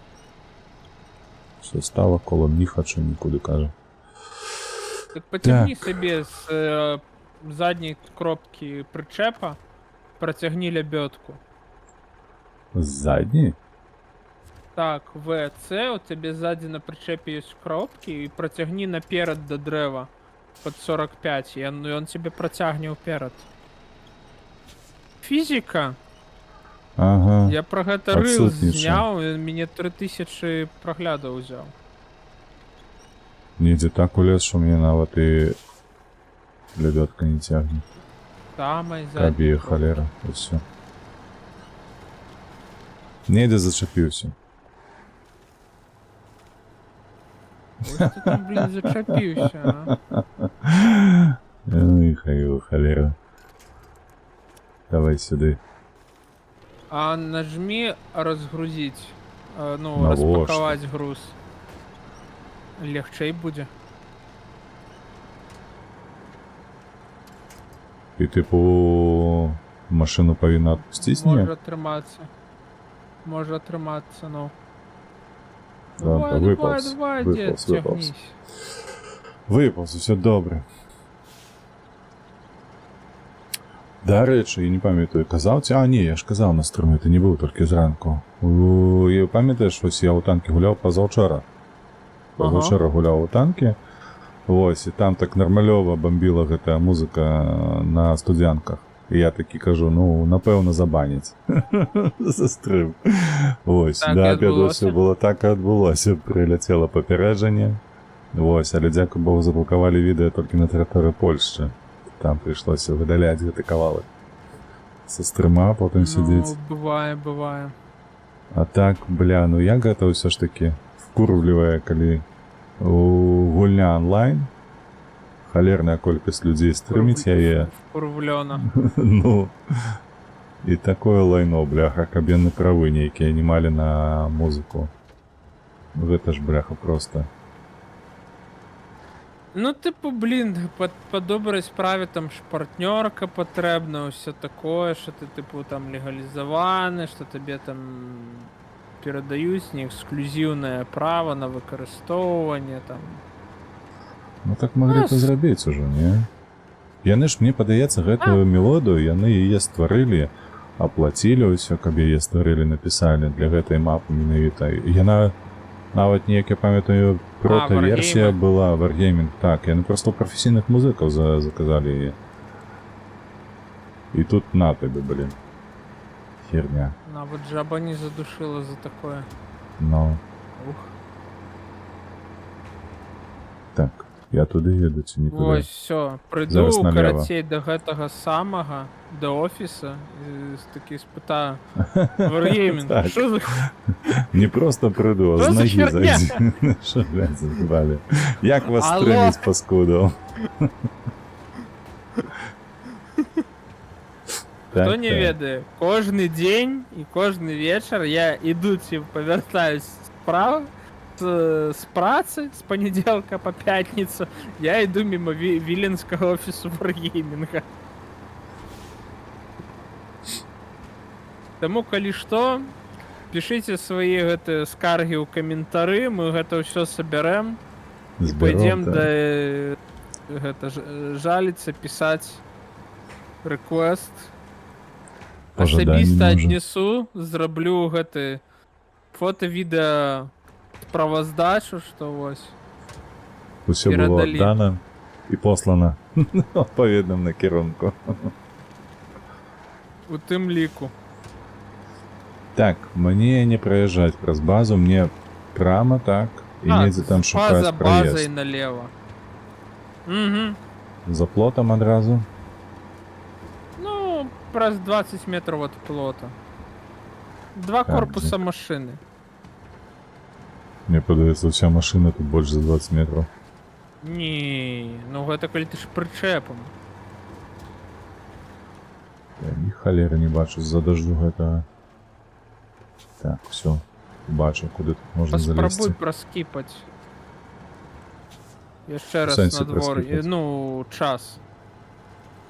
Speaker 1: Все, стала колом, не хочу нікуди, каже.
Speaker 2: Так поцягні сабе з задняй кропкі прычэпа, працягні лябёдку.
Speaker 1: Задні?
Speaker 2: Так, ВЦ, у цябе ззаді на прычэпе ёсць кропкі і працягні наперад да дрэва пад 45, і ён цябе працягне ўперад. Фізіка?
Speaker 1: Ага.
Speaker 2: Я пра гэта рыл
Speaker 1: Адсутнічае.
Speaker 2: зняў, і мяне 3000 праглядаў узяў.
Speaker 1: Недзе так улез, що мені нават і лебедка не тягне.
Speaker 2: Самай
Speaker 1: Кабі
Speaker 2: задняй.
Speaker 1: холера, і все. Недзе зачапіўся.
Speaker 2: Ось ты там, блін, зачапіўся, а?
Speaker 1: Ой, хай холера. Давай сюди.
Speaker 2: А нажми разгрузить, ну,
Speaker 1: Навошта?
Speaker 2: распаковать груз. Легчэй будзе.
Speaker 1: І типу машину павінна адпусціць не?
Speaker 2: Може атрымацца, ну.
Speaker 1: Ладно, випавз,
Speaker 2: давай,
Speaker 1: випавз,
Speaker 2: дед,
Speaker 1: випавз.
Speaker 2: тягнись.
Speaker 1: Випавз, все добре. До речі, я не пам'ятаю, казав ці? А, ні, я ж казав на стрімі, ти не був тільки зранку. І пам'ятаєш, ось я у танки гуляв позавчора. Позавчора гуляв у танки. Ось, і там так нормальово бомбила гэта музика на студянках. І я таки кажу, ну, напевно, забанять. За стрим. Ось,
Speaker 2: Так і
Speaker 1: до обіду
Speaker 2: відбулося?
Speaker 1: все було так і відбулося. Прилетіло попередження. Вось, але дзякуй Богу заблокавалі відэа толькі на тэрыторыі Польшчы. Там прыйшлося выдаляць гэты кавалак са стрыма, потым сидзець.
Speaker 2: Ну, бывае.
Speaker 1: А так, бля, ну як гэта ўсё ж такі вкурвлівае, калі гульня онлайн, халерная колькасць людзей стрыміць яе.
Speaker 2: Вкурвлёна.
Speaker 1: Ну, і такое лайно, бляха, каб яны правы нейкія не малі на музыку. Гэта ж, бляха, просто.
Speaker 2: Ну, типу, блін, по добрай справе там ж партнёрка патрэбна, ўсё такое, што ты, типу, там легалізаваны, што табе там перадаюць не эксклюзіўнае права на выкарыстоўванне, там.
Speaker 1: Ну так маглі б зрабіць ужо, не? Яны ж, мне падаецца, гэтую мелодыю, яны яе стварылі, аплацілі ўсё, каб яе стварылі, напісалі для гэтай мапы менавіта. Яна нават неяк, я памятаю, прота-версія была, Wargaming, так, яны проста ў прафесійных музыкаў заказалі яе. І тут на табе, блін. Херня.
Speaker 2: Нават жаба не задушила за такое.
Speaker 1: Ну.
Speaker 2: Ух.
Speaker 1: Так, я туды еду ці нікуды?
Speaker 2: Вось, всё, прыйду,
Speaker 1: Зараз налево.
Speaker 2: карацей, да гэтага самага, да офіса, і такі спытаю, Wargaming,
Speaker 1: Так.
Speaker 2: што за...
Speaker 1: Не просто прыйду, а
Speaker 2: Що
Speaker 1: з
Speaker 2: за
Speaker 1: ногі
Speaker 2: херня?
Speaker 1: зайдзі. Що, блядь, забрали? Як вас
Speaker 2: Алло?
Speaker 1: стрыміць, паскудаў?
Speaker 2: Хто не ведае, кожны дзень і кожны вечар я іду ці павяртаюсь справа, з працы, з панядзелка па пятніцу, я іду міма віленскага офісу Wargaming. Таму, калі што, пішыце свае гэтыя скаргі ў каментары, мы гэта ўсё сабярэм, і пойдзем да гэта жаліцца, пісаць рэквест. Асабіста аднесу, зраблю гэты фота-відэа справаздачу, што вось.
Speaker 1: Усё было
Speaker 2: перадалі.
Speaker 1: аддана і послана ў адпаведным накірунку.
Speaker 2: У тым ліку.
Speaker 1: Так, мне не праязджаць праз базу, мне прама так, і недзе там шукаць
Speaker 2: за базай
Speaker 1: праезд.
Speaker 2: налево. Угу.
Speaker 1: За плотам адразу?
Speaker 2: Ну, праз 20 метров от плота. Два
Speaker 1: Так,
Speaker 2: корпуса машины.
Speaker 1: Мне падаецца, уся машына тут больш за 20 метров.
Speaker 2: Не, ну гэта калі ты ж прычэпам.
Speaker 1: Я ні халеры не бачу з-за дажджу гэтага. Так, все, бачу, куды тут можна
Speaker 2: Паспрабуй
Speaker 1: залезці.
Speaker 2: праскіпаць. Яшчэ
Speaker 1: У
Speaker 2: раз
Speaker 1: сэнсе
Speaker 2: на двор.
Speaker 1: праскіпаць?
Speaker 2: Ну, час.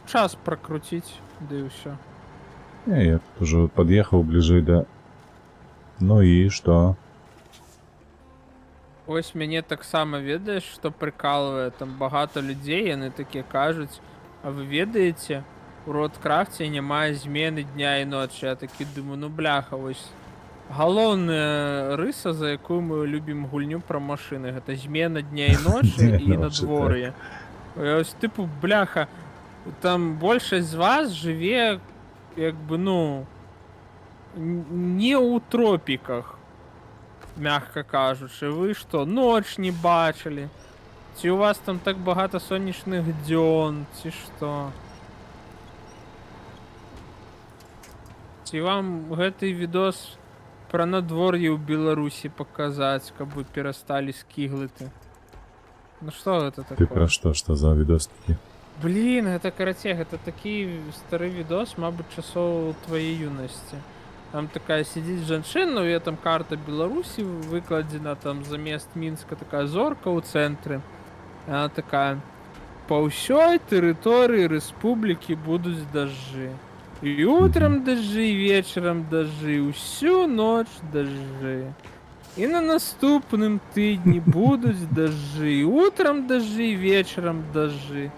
Speaker 2: Час пракруціць, ды і ўсё.
Speaker 1: Не, я тут уже пад'ехаў бліжэй да... Ну і што?
Speaker 2: Ось мяне таксама ведаеш, што прыкалвае, там багата людзей, яны такія кажуць, а вы ведаеце, у Роадкрафце няма змены дня і ночы. Я такі думаю, ну бляха, вось галоўная рыса, за якую мы любім гульню пра машыны, гэта змена дня і ночы і надвор'е. Ось тыпу, бляха, там большасць з вас жыве, як бы, ну, не ў тропіках, мягка кажучы. Вы што, ноч не бачылі? Ці у вас там так багата сонечных дзён, ці што? Ці вам гэты відос пра надвор'е ў Беларусі паказаць, каб вы перасталі скігліты? Ну што гэта
Speaker 1: Ты пра
Speaker 2: такое?
Speaker 1: што за відос такі?
Speaker 2: Блін, гэта карацей, гэта такі стары відос, мабыць, часоў тваей юнасці. Там такая сидзіць жанчына, у яе там карта Беларусі выкладзена, там замест Мінска такая зорка ў цэнтры. Она такая: па ўсёй тэрыторыі рэспублікі будуць дажджы. І утрам дажджы, і вечарам дажджы, усю ноч дажджы. І на наступным тыдні будуць дажджы, і утрам дажджы, і вечарам дажджы.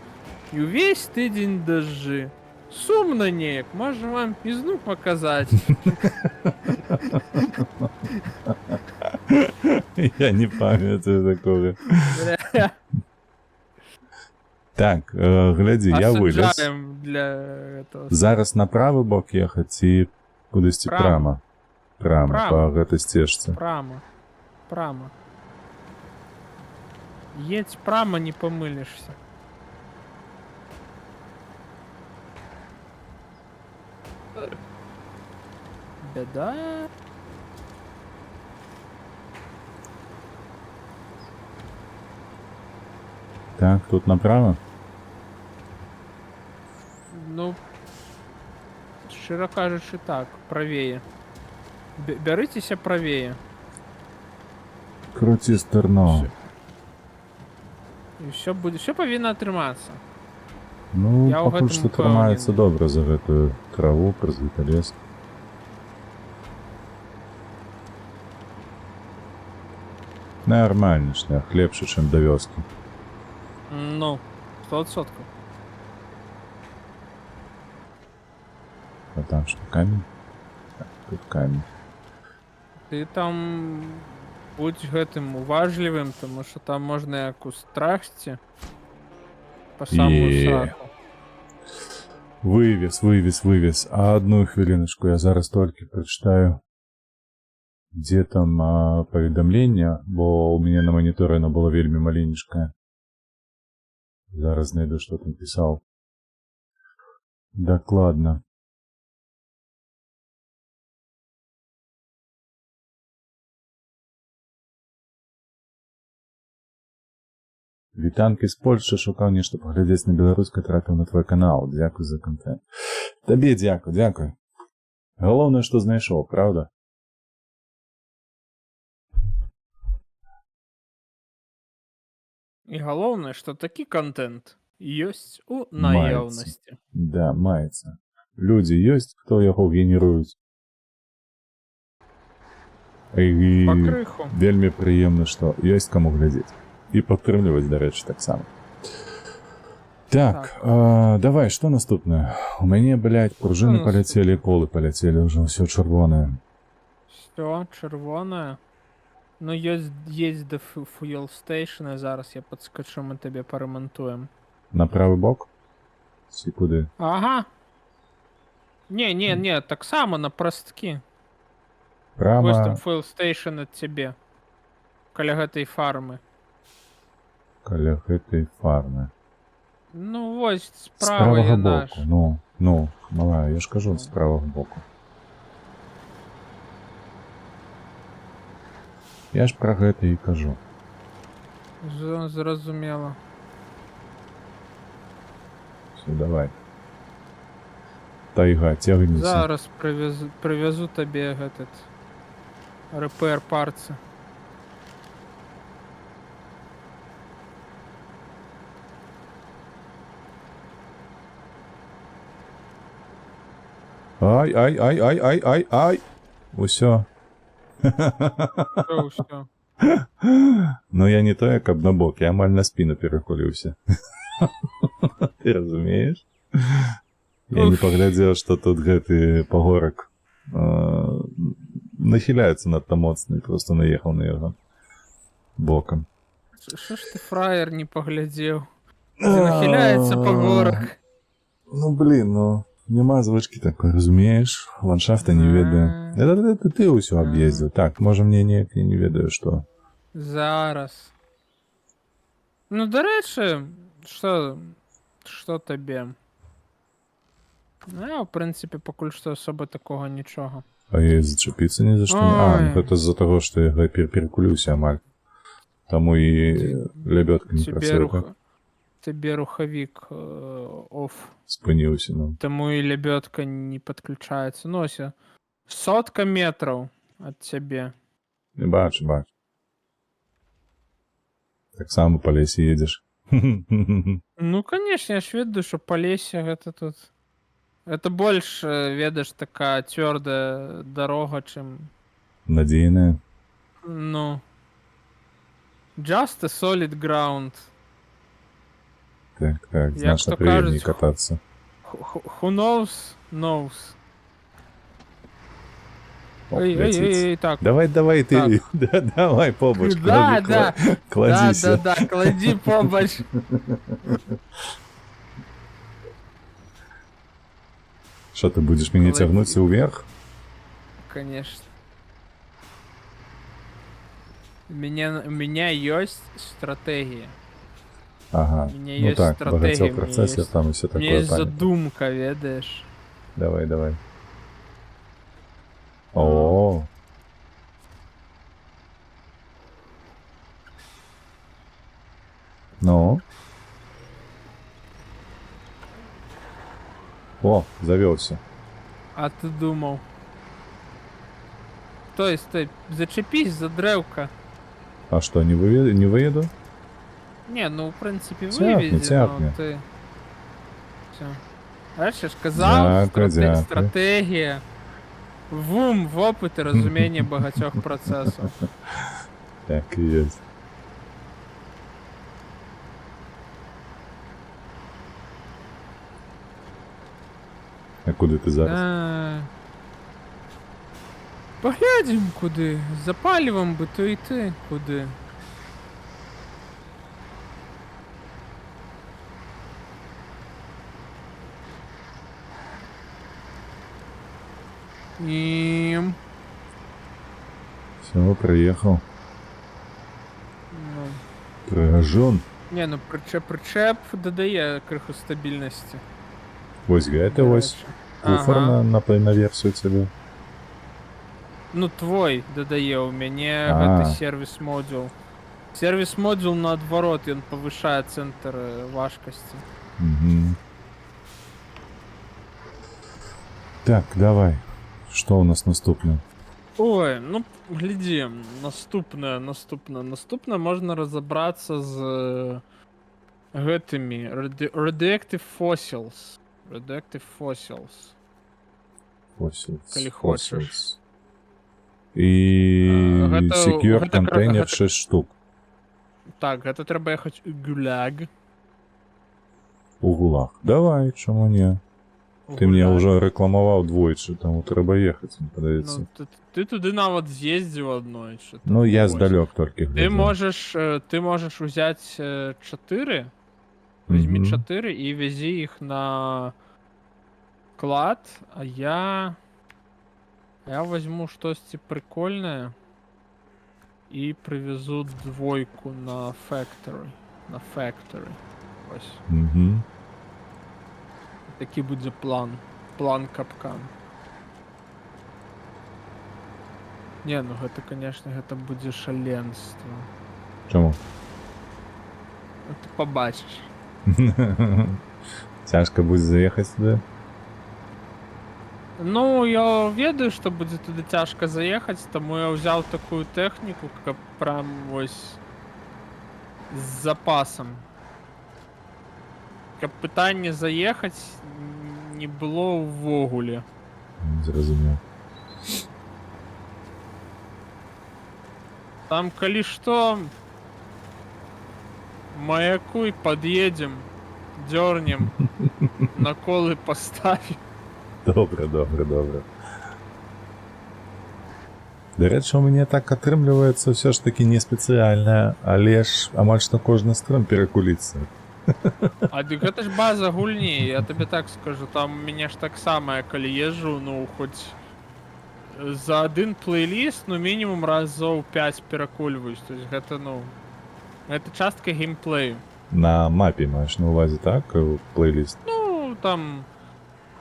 Speaker 2: І ўвесь тыдзень дажджы. Сумна неяк, можа вам пізну паказаць.
Speaker 1: Я не памятаю такого. Так, глядзі, я вылез.
Speaker 2: Асаджаем для этого.
Speaker 1: Зараз на правы бок ехаць ці кудысьці прама? Прама,
Speaker 2: Прама.
Speaker 1: па гэтай сцежцы.
Speaker 2: Прама. Прама. Едь прямо, не помылишься. Беда.
Speaker 1: Так, тут направо.
Speaker 2: Ну, щиро кажучи, так, правее. Беритеся правее.
Speaker 1: Круті стерно.
Speaker 2: І все повинно триматися.
Speaker 1: Ну,
Speaker 2: Я ў
Speaker 1: пакуль
Speaker 2: гэтым
Speaker 1: што трымаецца
Speaker 2: упэўнены.
Speaker 1: добра за гэтую траву, праз гэты лес. Нармальны шлях, лепшы, чым да вёскі.
Speaker 2: Ну, 100%.
Speaker 1: А там што, камень? Так, тут камень.
Speaker 2: Ты там будь гэтым уважлівым, тому що там можна як устрахці по самую
Speaker 1: Е.
Speaker 2: сраку.
Speaker 1: Вывез. А одну хвилиночку, я зараз толькі прачытаю, дзе там паведамленне, бо у мяне на маніторы оно было вельмі маленечкае. Зараз знайду, што там пісаў. Дакладна. Вітанкі з Польшчы, шукаў нешта паглядзець на беларускай, трапіў на твой канал. Дзякуй за контент. Табе дзякуй. Галоўнае, што знайшоў, правда?
Speaker 2: І галоўнае, што такі контент ёсць у наяўнасці.
Speaker 1: Да, маецца. Людзі ёсць, хто яго генеруюць. І
Speaker 2: Пакрыху.
Speaker 1: вельмі прыемна, што ёсць каму глядзець. І падтрымліваць, дарэчы, таксама. Так, давай, што наступнае? У мяне, блядь, пружыны
Speaker 2: Што
Speaker 1: паляцелі, колы паляцелі, ўжо ўсё чырвонае.
Speaker 2: Все, чырвонае. Ну, есть до fuel station, зараз я подскочу, мы тебе поремонтуем.
Speaker 1: На правы бок? Ці куды?
Speaker 2: Ага. Не, так само на просткі. Вось
Speaker 1: Прама,
Speaker 2: там fuel station ад цябе. Каля гэтай фармы.
Speaker 1: каля гэтай фармы.
Speaker 2: Ну, вось,
Speaker 1: З
Speaker 2: справа я
Speaker 1: правага
Speaker 2: наш.
Speaker 1: боку, ну, малая, я ж кажу, з правага боку. Я ж пра гэта і кажу.
Speaker 2: Зразумела.
Speaker 1: Все, давай. Тайга, цягніся.
Speaker 2: Зараз привезу табе этот рэпэр парцы.
Speaker 1: Ай. Усё.
Speaker 2: Всё.
Speaker 1: Ну я не тое, каб на бок, я амаль на спіну перахуліўся. Ты разумееш? Я не паглядзеў, што тут гэты пагорак нахіляецца надта моцна і просто наехаў на яго бокам.
Speaker 2: Що ж ти фраєр не поглядів? Нахиляється пагорок.
Speaker 1: Ну блін, ну нема звычкі такой, разумееш? Ландшафта не ведаю. Это ты ўсё аб'ездзіў. Так, можа мне неяк, я не ведаю, што.
Speaker 2: Зараз. Ну, дарэчы, што табе? Ну, в принципе, пакуль што асоба такога нічога.
Speaker 1: А я зачапіцца ні за што не. Ну
Speaker 2: Ой.
Speaker 1: гэта з-за таго, што я перекулюся амаль. Таму і лебёдка не працуе.
Speaker 2: Тебе рухавік оф.
Speaker 1: Спыніўся, ну.
Speaker 2: Таму і лебёдка не падключаецца. Ну, ось, 100 метраў ад цябе.
Speaker 1: Бачу. Таксама па лесе едзеш.
Speaker 2: Ну, конечно, я ж ведаю, што па лесе гэта тут. Это больш, ведаеш, такая цвёрдая дарога, чым...
Speaker 1: Надзейная.
Speaker 2: Ну... Just a solid ground.
Speaker 1: Так,
Speaker 2: Як
Speaker 1: значна
Speaker 2: то
Speaker 1: прыемней
Speaker 2: кажуць,
Speaker 1: катацца.
Speaker 2: Who knows, knows.
Speaker 1: Оп,
Speaker 2: Эй,
Speaker 1: ляціць.
Speaker 2: так.
Speaker 1: Давай, ты.
Speaker 2: Так.
Speaker 1: Давай, побач.
Speaker 2: Да.
Speaker 1: Кладзіся.
Speaker 2: Да, кладі побач.
Speaker 1: Что, ты будешь меня тягнуться вверх?
Speaker 2: Конечно. У меня есть стратегия.
Speaker 1: Ага.
Speaker 2: У меня
Speaker 1: Ну
Speaker 2: есть
Speaker 1: так,
Speaker 2: стратегия,
Speaker 1: багател
Speaker 2: у меня
Speaker 1: процессор
Speaker 2: есть-
Speaker 1: там и все
Speaker 2: У меня
Speaker 1: такое,
Speaker 2: есть
Speaker 1: понятно.
Speaker 2: задумка, ведаешь?
Speaker 1: Давай, давай. О, ну. О, завелся.
Speaker 2: А ты думал? Стой, зачепись за древко.
Speaker 1: А что, не выеду?
Speaker 2: Не, ну в принципе
Speaker 1: Тяпни,
Speaker 2: вывези, но
Speaker 1: тяпни.
Speaker 2: ты. Все. Бачиш, казав,
Speaker 1: Дякую, дякую.
Speaker 2: стратегія. В опит і розуміння багатьох процесів.
Speaker 1: Так и есть. А куди ти зараз?
Speaker 2: Поглядім куди. За палівом би то йти куди. І...
Speaker 1: Все, приехал.
Speaker 2: Ну,
Speaker 1: Пригожен.
Speaker 2: не, ну причеп додає криху стабільності.
Speaker 1: Ось гайте, ось. Куфер
Speaker 2: Ага.
Speaker 1: на версию тебе.
Speaker 2: Ну твой додає, у мене
Speaker 1: А.
Speaker 2: гэта сервіс модул. Сервіс модул наоборот, він повишає центр важкості.
Speaker 1: Угу. Так, давай. Что у нас наступное?
Speaker 2: Ой, ну гляди, наступне можна розібратися з гэтымі Radioactive Fossils. Radioactive Fossils.
Speaker 1: Fossils.
Speaker 2: Коли хочеш.
Speaker 1: Fossils. И
Speaker 2: Гэта-
Speaker 1: secure
Speaker 2: гэта
Speaker 1: контейнер
Speaker 2: гэта-
Speaker 1: 6 штук.
Speaker 2: Так, гэта треба ехати у Гуляг.
Speaker 1: У гулах. Давай, чому ні? Ти мені вже рекламував двоє, тому треба їхати, мені подається.
Speaker 2: Ну, ти туди навіть з'їздив одною. Чи там
Speaker 1: Ну, я
Speaker 2: ось.
Speaker 1: здалек тільки
Speaker 2: Ти можеш взяти 4. Візьми
Speaker 1: Мгм.
Speaker 2: 4 і вези їх на клад, а я возьму щось прикольне і привезу двойку на factory. Ось.
Speaker 1: Угу.
Speaker 2: Такий буде план. План капкан. Не, ну гэта, конечно, гэта будзе шаленство.
Speaker 1: Чому?
Speaker 2: Ну, ти побачиш.
Speaker 1: Тяжко буде заїхати сюди?
Speaker 2: Ну, я ведаю, што будзе туди тяжко заехаць, таму я ўзяў такую тэхніку, каб прям ось з запасом. Каб пытанне заехаць не было ўвогуле.
Speaker 1: Зрозумів.
Speaker 2: Там, калі што, маякуй, пад'едзем, дёрнем, на колы паставім.
Speaker 1: Добре, добре, добре. До речі, у мене так атрымліваецца все ж таки не спецыяльна, але ж амаль што кожны стрым перакуліцца.
Speaker 2: А дык гэта ж база гульні, я табе так скажу, там у мяне ж так самае, калі езжу, ну, хоць за адзін плейліст, ну, мінімум разоў 5 перакульваюсь, то есть гэта, ну, гэта частка геймплею.
Speaker 1: На мапе маеш на увазе, так? Плейліст.
Speaker 2: Ну, там,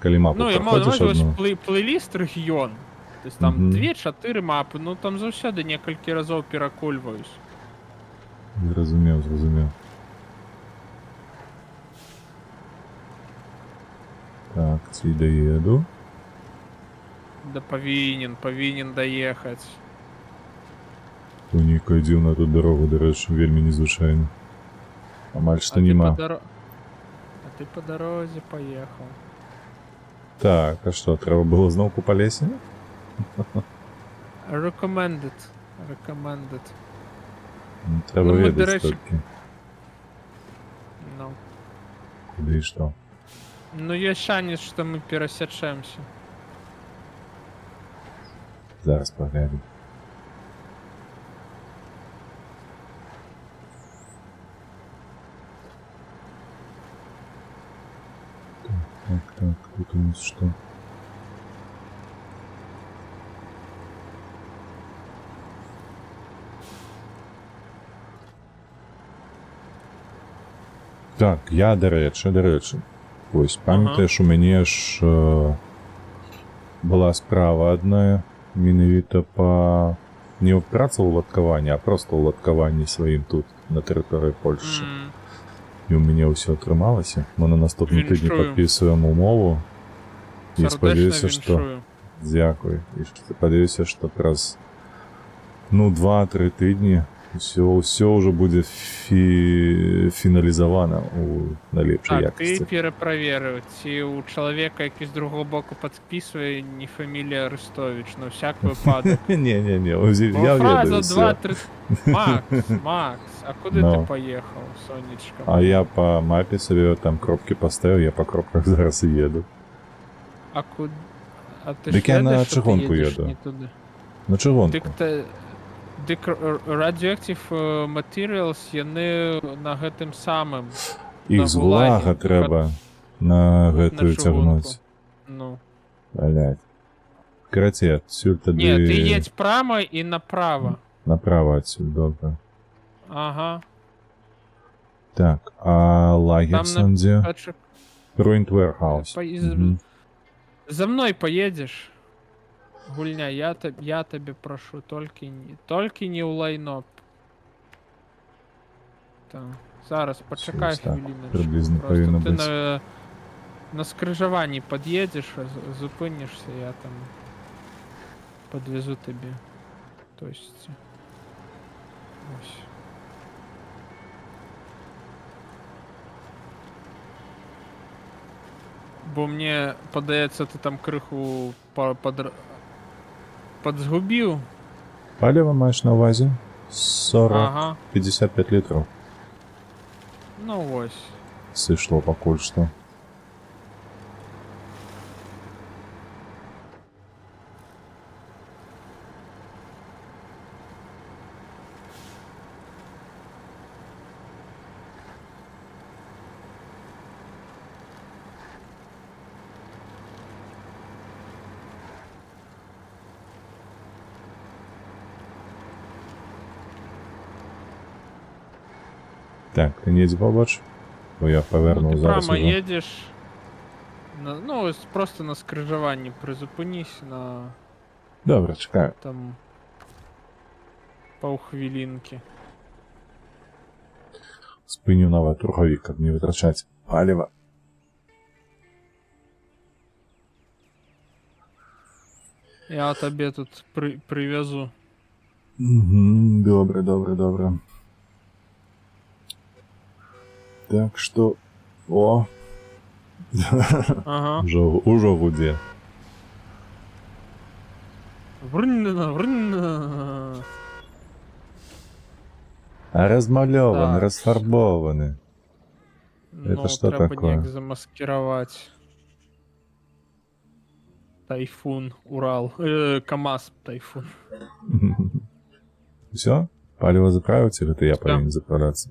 Speaker 1: Калі мапу
Speaker 2: ну, я маю на
Speaker 1: праходзіш
Speaker 2: увазі
Speaker 1: одну.
Speaker 2: плейліст рэгіён. То есть там
Speaker 1: Мгм.
Speaker 2: 2-4 мапы, ну, там заўсёды некалькі разоў перакульваюсь.
Speaker 1: Зрозумів, зрозумів. Так, ці доеду.
Speaker 2: Да павінен даехаць.
Speaker 1: У нейкая дзіўная тут дорога, до речі, вельмі незвычайна. Амаль што нема.
Speaker 2: А ты по дорозе поехал.
Speaker 1: Так, а що, треба було знову по лесі?
Speaker 2: Recommended.
Speaker 1: Треба
Speaker 2: Ну, ми,
Speaker 1: ведати
Speaker 2: до речі-
Speaker 1: тільки,
Speaker 2: Ну.
Speaker 1: куди і що.
Speaker 2: Ну, є шанс, що ми пересечемся.
Speaker 1: Зараз поглянемо. Так, тут у нас что? Так, я, до речі. Ось, пам'ятаєш, у мене ж була справа одна, менавіта по не праца уладкаванні, а просто уладкаванні сваім тут, на території Польщі. І у мене все атрымалася. Мы на наступному тижні
Speaker 2: Віншую.
Speaker 1: підписуємо умову. І
Speaker 2: Сердечно
Speaker 1: сподіваюся, що...
Speaker 2: віншую.
Speaker 1: Дякую. І сподіваюся, що якраз 2-3 тижні все вже буде фіналізовано у найліпшій
Speaker 2: Так,
Speaker 1: якості.
Speaker 2: ти перепровірив, ці у чоловіка, який з другого боку підписує, не фамілія Арестович, на всяк випадок.
Speaker 1: Ні, я
Speaker 2: Бо фраза
Speaker 1: веду все.
Speaker 2: 2-3... Макс, а куди
Speaker 1: Ну.
Speaker 2: ти поїхав, сонечко?
Speaker 1: А я по мапі собі там кропки поставив, я по кропках зараз і їду.
Speaker 2: А куди? А ти
Speaker 1: Так
Speaker 2: ж
Speaker 1: я на
Speaker 2: ведеш, що ти
Speaker 1: чыгунку
Speaker 2: їдеш
Speaker 1: їду.
Speaker 2: не туди?
Speaker 1: На чыгунку.
Speaker 2: Дик те... Дик Radioactive Materials, яны на гэтым самым.
Speaker 1: Їх
Speaker 2: на
Speaker 1: з гулага
Speaker 2: Гулагі.
Speaker 1: треба на
Speaker 2: на
Speaker 1: гэтую
Speaker 2: чыгунку.
Speaker 1: цягнуць.
Speaker 2: Ну.
Speaker 1: Блять. Карацей, адсюль тады...
Speaker 2: Не, ты едь прямо и направо.
Speaker 1: Направо адсюль, добра.
Speaker 2: Ага.
Speaker 1: Так, а лагер
Speaker 2: Там
Speaker 1: сам дзе?
Speaker 2: Почек-
Speaker 1: Ruined Warehouse. Мгм.
Speaker 2: За мной поедешь. Гульня, я тебе прошу, только не у лайно. Так, зараз, почекай
Speaker 1: ось так,
Speaker 2: хвилиночку.
Speaker 1: приблизно
Speaker 2: Просто
Speaker 1: повинно
Speaker 2: ты
Speaker 1: бути.
Speaker 2: на скрижаванні подъедешь, зупинишься, я там подвезу тебе. То есть... Ось. Бо мне подається, ти там криху подзгубив.
Speaker 1: Паліва маєш на увазі? 40-55
Speaker 2: Ага.
Speaker 1: літрів.
Speaker 2: Ну ось.
Speaker 1: Сышло поки що. Так, ти не їдь побач, бо я
Speaker 2: Ну,
Speaker 1: повернув
Speaker 2: ти
Speaker 1: зараз
Speaker 2: прямо
Speaker 1: уже.
Speaker 2: їдеш. Ну, ось просто на скрижаванні призупинись на
Speaker 1: Добре, чекаю.
Speaker 2: там півхвилинки.
Speaker 1: Спиню новий труховик, щоб не витрачати паліва.
Speaker 2: Я тобі тут привезу.
Speaker 1: Угу, добре. Так що... О!
Speaker 2: Ага.
Speaker 1: Уже гуде.
Speaker 2: Врнна.
Speaker 1: А розмальований,
Speaker 2: Так.
Speaker 1: розфарбований.
Speaker 2: Ну,
Speaker 1: що
Speaker 2: треба
Speaker 1: такое?
Speaker 2: ніяк замаскировать. Тайфун, Урал. КамАЗ, Тайфун.
Speaker 1: Все? Паліво заправиться, или это я
Speaker 2: Всё.
Speaker 1: повинен заправляться?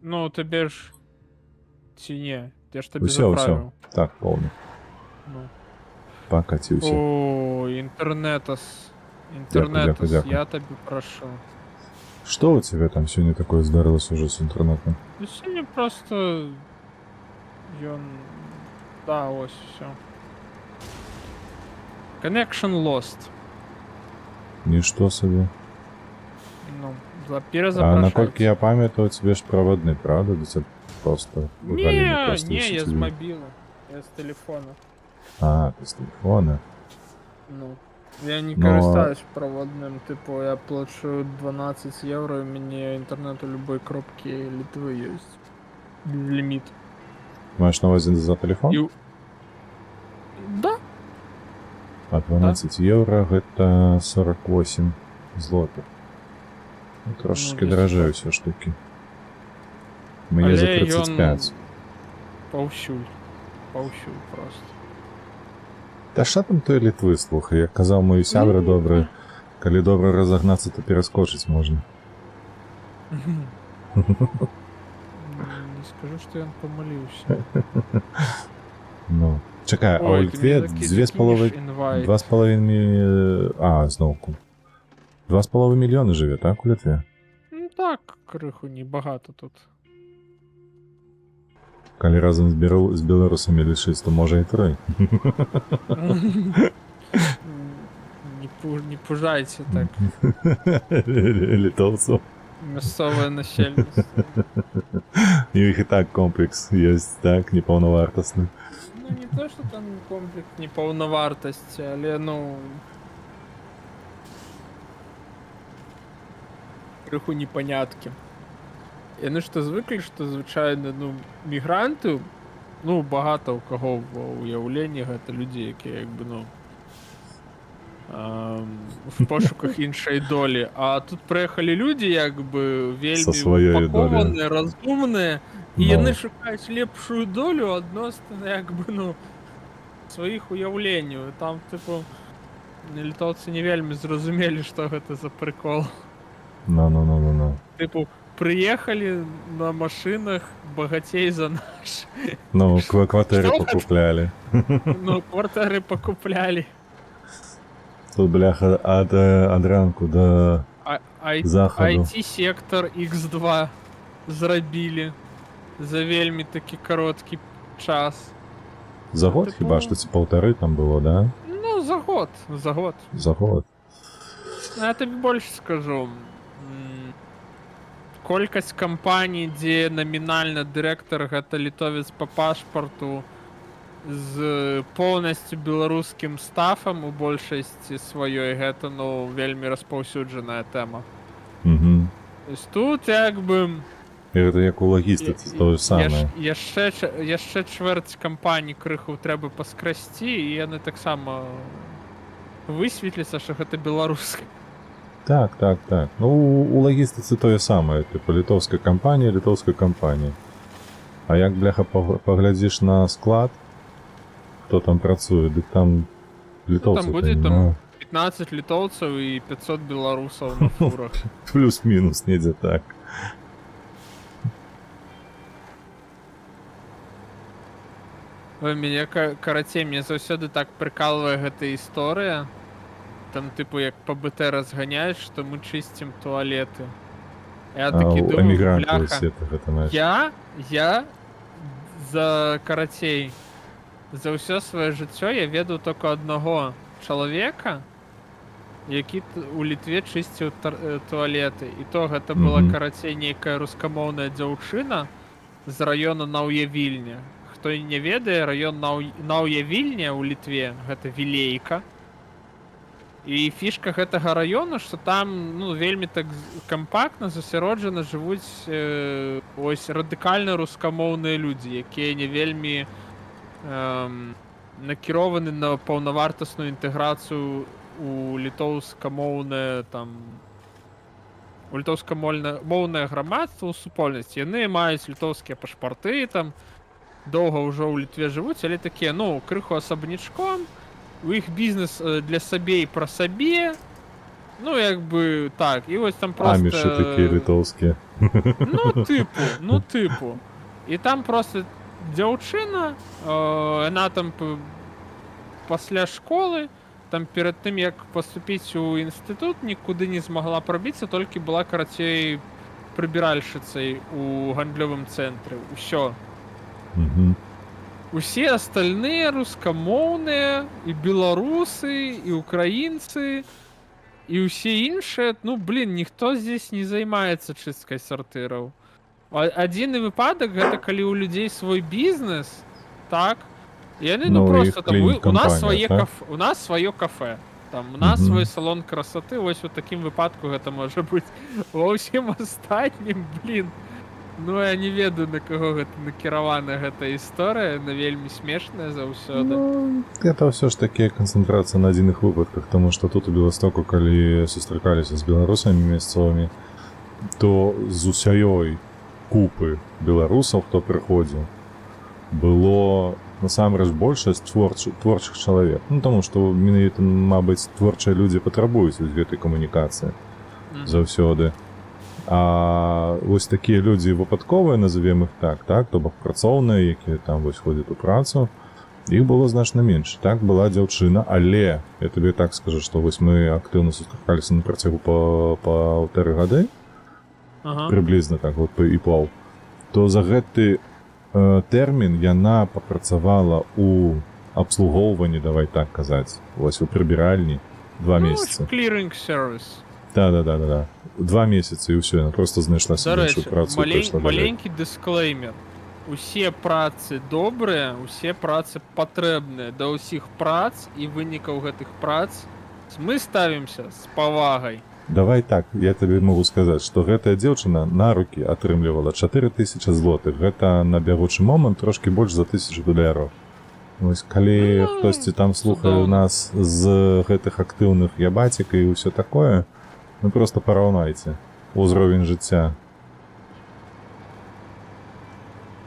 Speaker 2: Ну, тебе ж... Чи ні? Я ж тобі
Speaker 1: Все,
Speaker 2: заправив.
Speaker 1: все. Так, повний.
Speaker 2: Ну.
Speaker 1: Покатився.
Speaker 2: О, інтернетос. Інтернетос,
Speaker 1: дякую.
Speaker 2: я тобі прошу.
Speaker 1: Что у тебя там сегодня такое здарилось уже с интернетом?
Speaker 2: Ну, сьогодні просто... Ён... Да, ось, все. Connection lost.
Speaker 1: Ничто себе.
Speaker 2: Ну,
Speaker 1: А
Speaker 2: перезапрошайся.
Speaker 1: насколько я памятаю, у тебя же проводный, правда? Да тебе просто...
Speaker 2: Не,
Speaker 1: просто
Speaker 2: не,
Speaker 1: всё
Speaker 2: я с
Speaker 1: тебе.
Speaker 2: мобила. Я с телефона.
Speaker 1: А, ты с телефона.
Speaker 2: Ну. Я не
Speaker 1: Но-
Speaker 2: користаюсь проводним, типу, я плачу 12 євро, і мені інтернет у любой кропки Литви є. Ліміт.
Speaker 1: Маешь на увазі за телефон?
Speaker 2: І... Да.
Speaker 1: А 12 евро это 48 злотых. Ну, трошечки
Speaker 2: десь
Speaker 1: дорожаю
Speaker 2: так.
Speaker 1: все штуки. Мне за
Speaker 2: Але ён
Speaker 1: 35.
Speaker 2: Повсюль. Повсюль просто.
Speaker 1: Та що там той Литви, слухай? Як казав мою сябру добре, коли добре розогнатися, то перескочить можна.
Speaker 2: Не скажу, що я помолився.
Speaker 1: Ну. Чекай, а у
Speaker 2: Ой,
Speaker 1: Литві
Speaker 2: ти мені закинеш
Speaker 1: 2,5
Speaker 2: інвайт.
Speaker 1: мільйони... А, знову. 2,5 мільйони живе, так, у Литві?
Speaker 2: Ну так, криху, небагато тут.
Speaker 1: Калі разам з беларусамі лічыць, то можа і 3.
Speaker 2: Не пужайце так
Speaker 1: Літоўцаў.
Speaker 2: мясцовае насельніцтва.
Speaker 1: У іх і так комплекс ёсць, так, непаўнавартасны.
Speaker 2: Ну не то, што там комплекс непаўнавартасці, але ну крыху непаняткі. Яны што звыклі, што звычайна ну мігранты, ну багата ў каго ва ўяўленні гэта людзі, якія як бы ну в пошуках іншай долі. А тут прыехалі людзі як бы
Speaker 1: Са
Speaker 2: вельмі
Speaker 1: сваёй
Speaker 2: упакованыя, разумныя, і
Speaker 1: Ну.
Speaker 2: яны шукаюць лепшую долю адносна як бы ну сваіх уяўленняў. І там тыпу літоўцы не вельмі зразумелі, што гэта за прыкол.
Speaker 1: Ну.
Speaker 2: Тыпу прыехалі на машынах багацей за наш.
Speaker 1: Ну, кватэры
Speaker 2: Што гэта?
Speaker 1: пакуплялі.
Speaker 2: Ну, кватэры пакуплялі.
Speaker 1: Тут, бляха, ад ранку да захаду.
Speaker 2: IT-сектор X2 зрабілі за вельмі такі кароткі час.
Speaker 1: За год
Speaker 2: Типу-
Speaker 1: хіба што ці 1,5 там было, да?
Speaker 2: Ну, за год.
Speaker 1: За год.
Speaker 2: Ну, я тобі больш скажу. Колькасць кампаній, дзе намінальна дырэктар гэта літовец па пашпарту з поўнасцю беларускім стафам у большасці сваёй, гэта ну вельмі распаўсюджаная тэма.
Speaker 1: Угу.
Speaker 2: То есть тут як бы
Speaker 1: І гэта як у лагістыцы тое самае.
Speaker 2: яшчэ чвэрць кампаній крыху трэба паскрасці, і яны таксама высветліцца, што гэта беларуска.
Speaker 1: Так. Ну, у лагістыцы тое самае, типу літоўская кампанія. А як, бляха, паглядзіш на склад, хто там працуе, дык там літоўцы.
Speaker 2: Там будзе там 15 літоўцаў і 500 беларусаў на фурах.
Speaker 1: Плюс-мінус, недзе так.
Speaker 2: Ой, мяне карацей, мне заўсёды так прыкалвае гэта історыя. Там тыпу як па БТ разганяеш, што мы чысцім туалеты. Я такі думаю,
Speaker 1: Эмігранты
Speaker 2: бляха,
Speaker 1: усе гэта знаеш.
Speaker 2: я за карацей за ўсё сваё жыццё я ведаў толькі аднаго чалавека, які у Літве чысціў туалеты. І то гэта была карацей нейкая рускамоўная дзяўчына з раёна Наўя-Вільня. Хто не ведае, раён Наўя-Вільня ў Літве гэта Вілейка. І фішка гэтага раёна, што там ну вельмі так кампактна засяроджана жывуць ось радыкальна рускамоўныя людзі, якія не вельмі накірованы на паўнавартасную інтэграцыю у літоўскамоўнае там у літоўскамоўнае грамадства ў супольнасці. Яны маюць літоўскія пашпарты, там доўга ўжо ў Літве жывуць, але такія ну крыху асабнячком. У іх бізнес для сабе і пра сабе. Ну як бы так. І вось там просто
Speaker 1: Амішы такія літоўскія.
Speaker 2: Ну тыпу. І там просто дзяўчына, яна там пасля школы, там перад тым як паступіць у інстытут, нікуды не змагла прабіцца, толькі была карацей прыбіральшыцай у гандлёвым цэнтры. Усё. Усе астальныя рускамоўныя, і беларусы, і украінцы, і ўсе іншыя, ну, блин, ніхто здесь не займаецца чысткай сартыраў. Адзіны выпадак гэта калі ў людзей свой бізнес, так? Яны ну просто там у нас сваё кафе. Там у нас свой салон красоты, вось у такім выпадку гэта можа быць. Ва ўсім астатнім, блин. Ну, я не ведаю, на каго гэта накіравана гэта історыя, на вельмі смешная заўсёды.
Speaker 1: Ну, гэта ўсё ж такі канцэнтрацыя на адзіных выпадках, таму што тут у Беластоку, калі сустракаліся з беларусамі месцовымі, то з усяёй купы беларусаў, хто прыходзіў, было насамрэч большасць творчых чалавек. Ну, таму што менавіта, мабыць, творчыя людзі патрабуюць гэтай камунікацыі заўсёды. А вось такія людзі выпадковыя, назовем іх так, то бок працоўныя, якія там вось ходзяць у працу, іх было значна менш. Так была дзяўчына, але я табе так скажу, што вось мы актыўна сустракаліся на працягу па 1,5 гады, прыблізна так вот і пол, то за гэты тэрмін яна папрацавала у абслугоўванні, давай так казаць, вось у прыбіральні 2 месяцы.
Speaker 2: Clearing service.
Speaker 1: Да. 2 месяцы і ўсё, яна просто знайшла
Speaker 2: До
Speaker 1: сабе іншую
Speaker 2: речі,
Speaker 1: працу і пайшла далей.
Speaker 2: маленький дисклеймер. Усе працы добрыя, усе працы патрэбныя. Да ўсіх прац і вынікаў гэтых прац мы ставімся з павагай.
Speaker 1: Давай так, я табе могу сказаць, што гэтая дзяўчына на рукі атрымлівала 4000 злотых. Гэта на бягучы момант трошкі больш за $1000. Вось калі хтосьці там слухае
Speaker 2: цудоўна.
Speaker 1: нас з гэтых актыўных ябацік і ўсё такое, ну просто параўнайце ўзровень жыцця.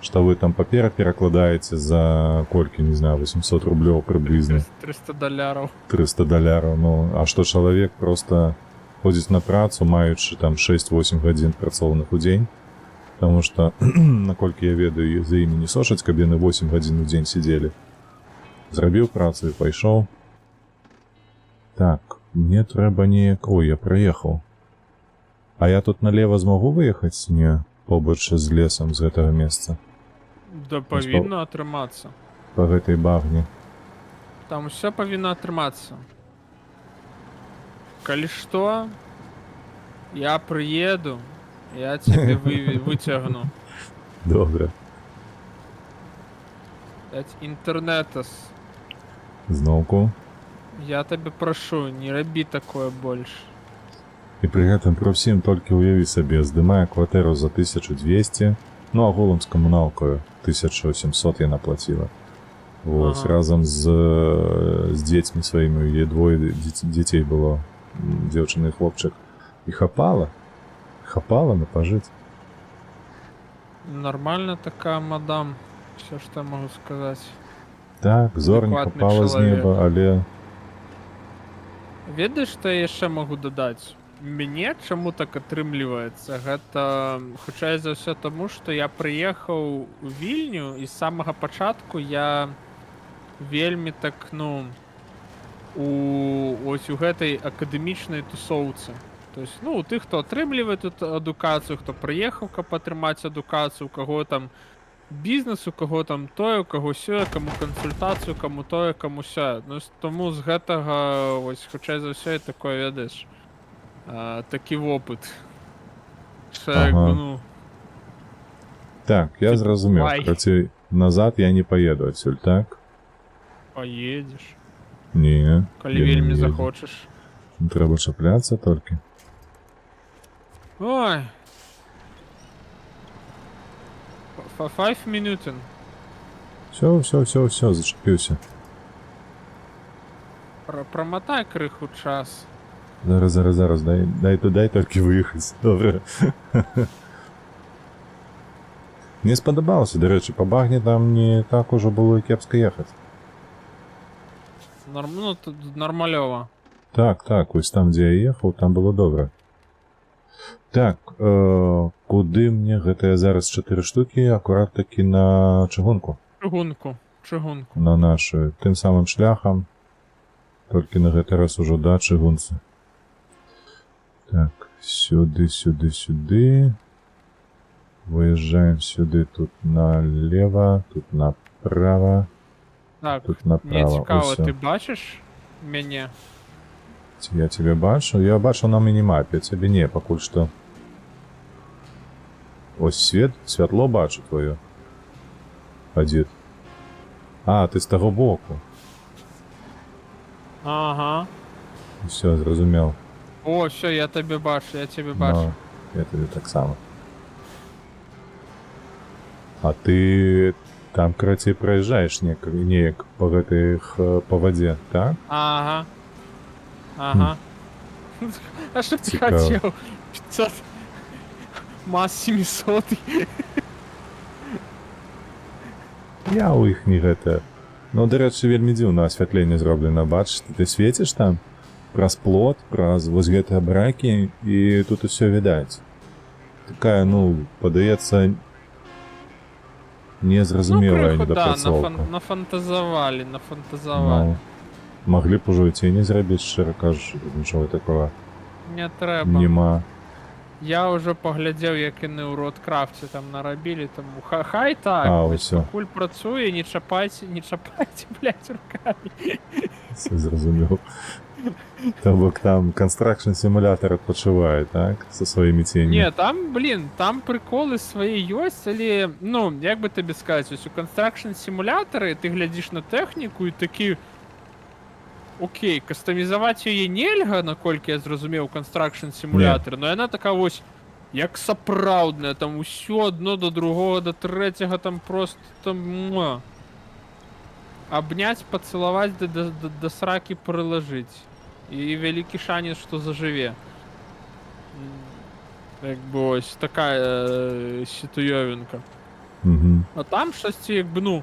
Speaker 1: Што вы там папера перакладаеце за колькі, не знаю, 800 рублёў прыблізна.
Speaker 2: $300.
Speaker 1: $300, ну, а што чалавек просто ходзіць на працу, маючы там 6-8 гадзін працоўных у дзень, таму што, наколькі я ведаю, за імі не сошаць, каб яны 8 гадзін у дзень сидзелі. Зрабіў працу і пайшоў. Так, мне трэба неяк... Ой, я праехаў. А я тут налево змогу выехаць? Не, побач з лесам з гэтага месца.
Speaker 2: Да павінна атрымацца.
Speaker 1: Па гэтай багне.
Speaker 2: Там усё павінна атрымацца. Калі што, я прыеду, я цябе выцягну.
Speaker 1: Добра.
Speaker 2: Інтэрнетас.
Speaker 1: Зноўку.
Speaker 2: Я табе прашу, не рабі такое больш.
Speaker 1: І пры гэтым пры ўсім толькі ўяві сабе, здымае кватэру за 1200, ну агулам з камуналкаю 1800 яна плаціла. Вось, разам з дзецьмі сваімі, яе двое дзяцей было, дзяўчына і хлопчык. І хапала на пажыць.
Speaker 2: Нормально такая мадам, все, что я могу сказать.
Speaker 1: Так, зорненька
Speaker 2: Адэкватны
Speaker 1: пала з
Speaker 2: чалавек.
Speaker 1: неба, але...
Speaker 2: Ведаеш, што я яшчэ магу дадаць? Мне чаму так атрымліваецца? Гэта хутчэй за ўсё таму, што я прыехаў у Вільню і з самага пачатку я вельмі так, ну, ось у гэтай акадэмічнай тусоўцы. То есть, ну, у тых, хто атрымлівае тут адукацыю, хто прыехаў, каб атрымаць адукацыю, у каго там бізнес, у каго там тое, у каго сёе, каму кансультацыю, каму тое, каму сёе. Ну, тому з гэтага, ось, хутчэй за ўсё, і такое, ведаеш, такі вопыт. Што, як бы, ну...
Speaker 1: Так, я зразумеў.
Speaker 2: Ай.
Speaker 1: Карацей, назад я не паеду адсюль, так?
Speaker 2: Паедзеш.
Speaker 1: Не.
Speaker 2: Калі
Speaker 1: я не
Speaker 2: вельмі
Speaker 1: еду.
Speaker 2: захочаш.
Speaker 1: Трэба чапляцца толькі.
Speaker 2: Ой. 5 минутин.
Speaker 1: Все, зачапіўся.
Speaker 2: Промотай крыху час.
Speaker 1: Зараз, дай толькі выехаць. Добра. Мне спадабалася, дарэчы, па багне там не так ужо было і кепска ехаць.
Speaker 2: Ну, тут нормалёва.
Speaker 1: Так, вось там, дзе я ехаў, там было добра. Так, куды мне гэтыя зараз 4 штукі, акурат такі на чыгунку.
Speaker 2: Чыгунку.
Speaker 1: На нашу, тым самым шляхам, толькі на гэты раз ужо да чыгунцы. Так, сюды. Выезжаем сюды, тут налево, тут направо,
Speaker 2: Так,
Speaker 1: тут
Speaker 2: мне
Speaker 1: направо.
Speaker 2: цікаво,
Speaker 1: Усё.
Speaker 2: ти бачиш мяне?
Speaker 1: Я тебе бачу? Я бачу на мінімапі, цябе не, пакуль што. Ось святло бачу твоё. Адзін. А, ты з таго боку.
Speaker 2: Ага.
Speaker 1: Усё, зразумеў.
Speaker 2: О, все, я тебе бачу.
Speaker 1: Ну, я тебе таксама. А ты там, карацей, праязджаеш неяк па гэтых па вадзе, так?
Speaker 2: Ага. А що б ти
Speaker 1: Цікаво.
Speaker 2: хотів? 500... МАЗ 700.
Speaker 1: Я ў іх не гэта... Ну, дарэчы, вельмі дзіўна асвятленне зроблена. Бачыш, ты свеціш там праз плот, праз вось гэтыя бракі, і тут усё відаць. Такая, ну, падаецца, незразумелая недапрацоўка.
Speaker 2: Нафантазавалі.
Speaker 1: Ну, маглі б ужо і цені зрабіць, шчыра кажучы, нічога такого
Speaker 2: Не трэба.
Speaker 1: нема.
Speaker 2: Я вже поглядів, як вони у Родкрафті там наробили, тому хай так,
Speaker 1: А,
Speaker 2: ось
Speaker 1: усьо.
Speaker 2: покуль працює, не чапайте, блядь, руками.
Speaker 1: Все зрозумів. Тобто там Construction Simulator відпочиває, так? Со своїми тінями.
Speaker 2: Ні, там, блін, там приколи свої есть, але, ну, як би тобі сказати, ось у Construction симулятори ти глядиш на техніку і такі, окей, кастомізувати її нельга, накольки я зрозумів, у Construction симулятори, но вона така ось, як сапраўдная, там усё одно до другого, до третього, там просто там, муа. Обнять, поцеловать, до сраки приложить. І великий шанс, що заживе. Якби ось така ситуйовинка.
Speaker 1: Угу.
Speaker 2: А там щось, якби, ну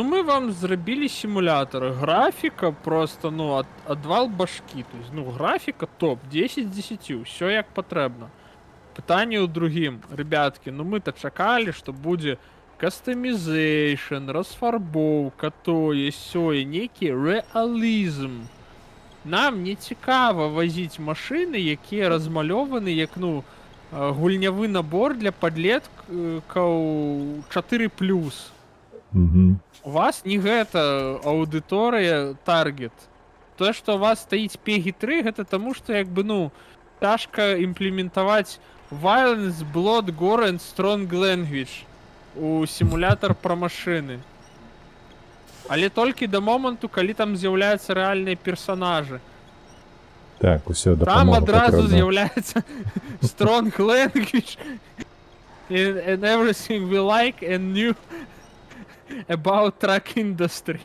Speaker 2: ми вам зробили симулятор. Графіка просто, ну, отвал башки. Тобто, ну, графіка топ, 10 з 10, все як потрібно. Питання у другим. Ребятки, ну ми-то чекали, що буде кастомізейшн, розфарбовка, тое, сьоє, некий реалізм. Нам не цікаво возити машини, які розмальовані як, ну, гульнявий набор для підлітків 4+.
Speaker 1: Угу.
Speaker 2: У вас не гэта аудиторія таргет. То, що у вас стоїть PEGI 3, гэта тому, що, якби, ну, тяжко імплементувати violence, blood, gore and strong language у симулятор про машини. Але тільки до моменту, коли там з'являються реальні персонажі.
Speaker 1: Так, усе,
Speaker 2: Там
Speaker 1: допомога
Speaker 2: одразу
Speaker 1: потрібна.
Speaker 2: з'являється strong language and everything we like and knew about truck industry.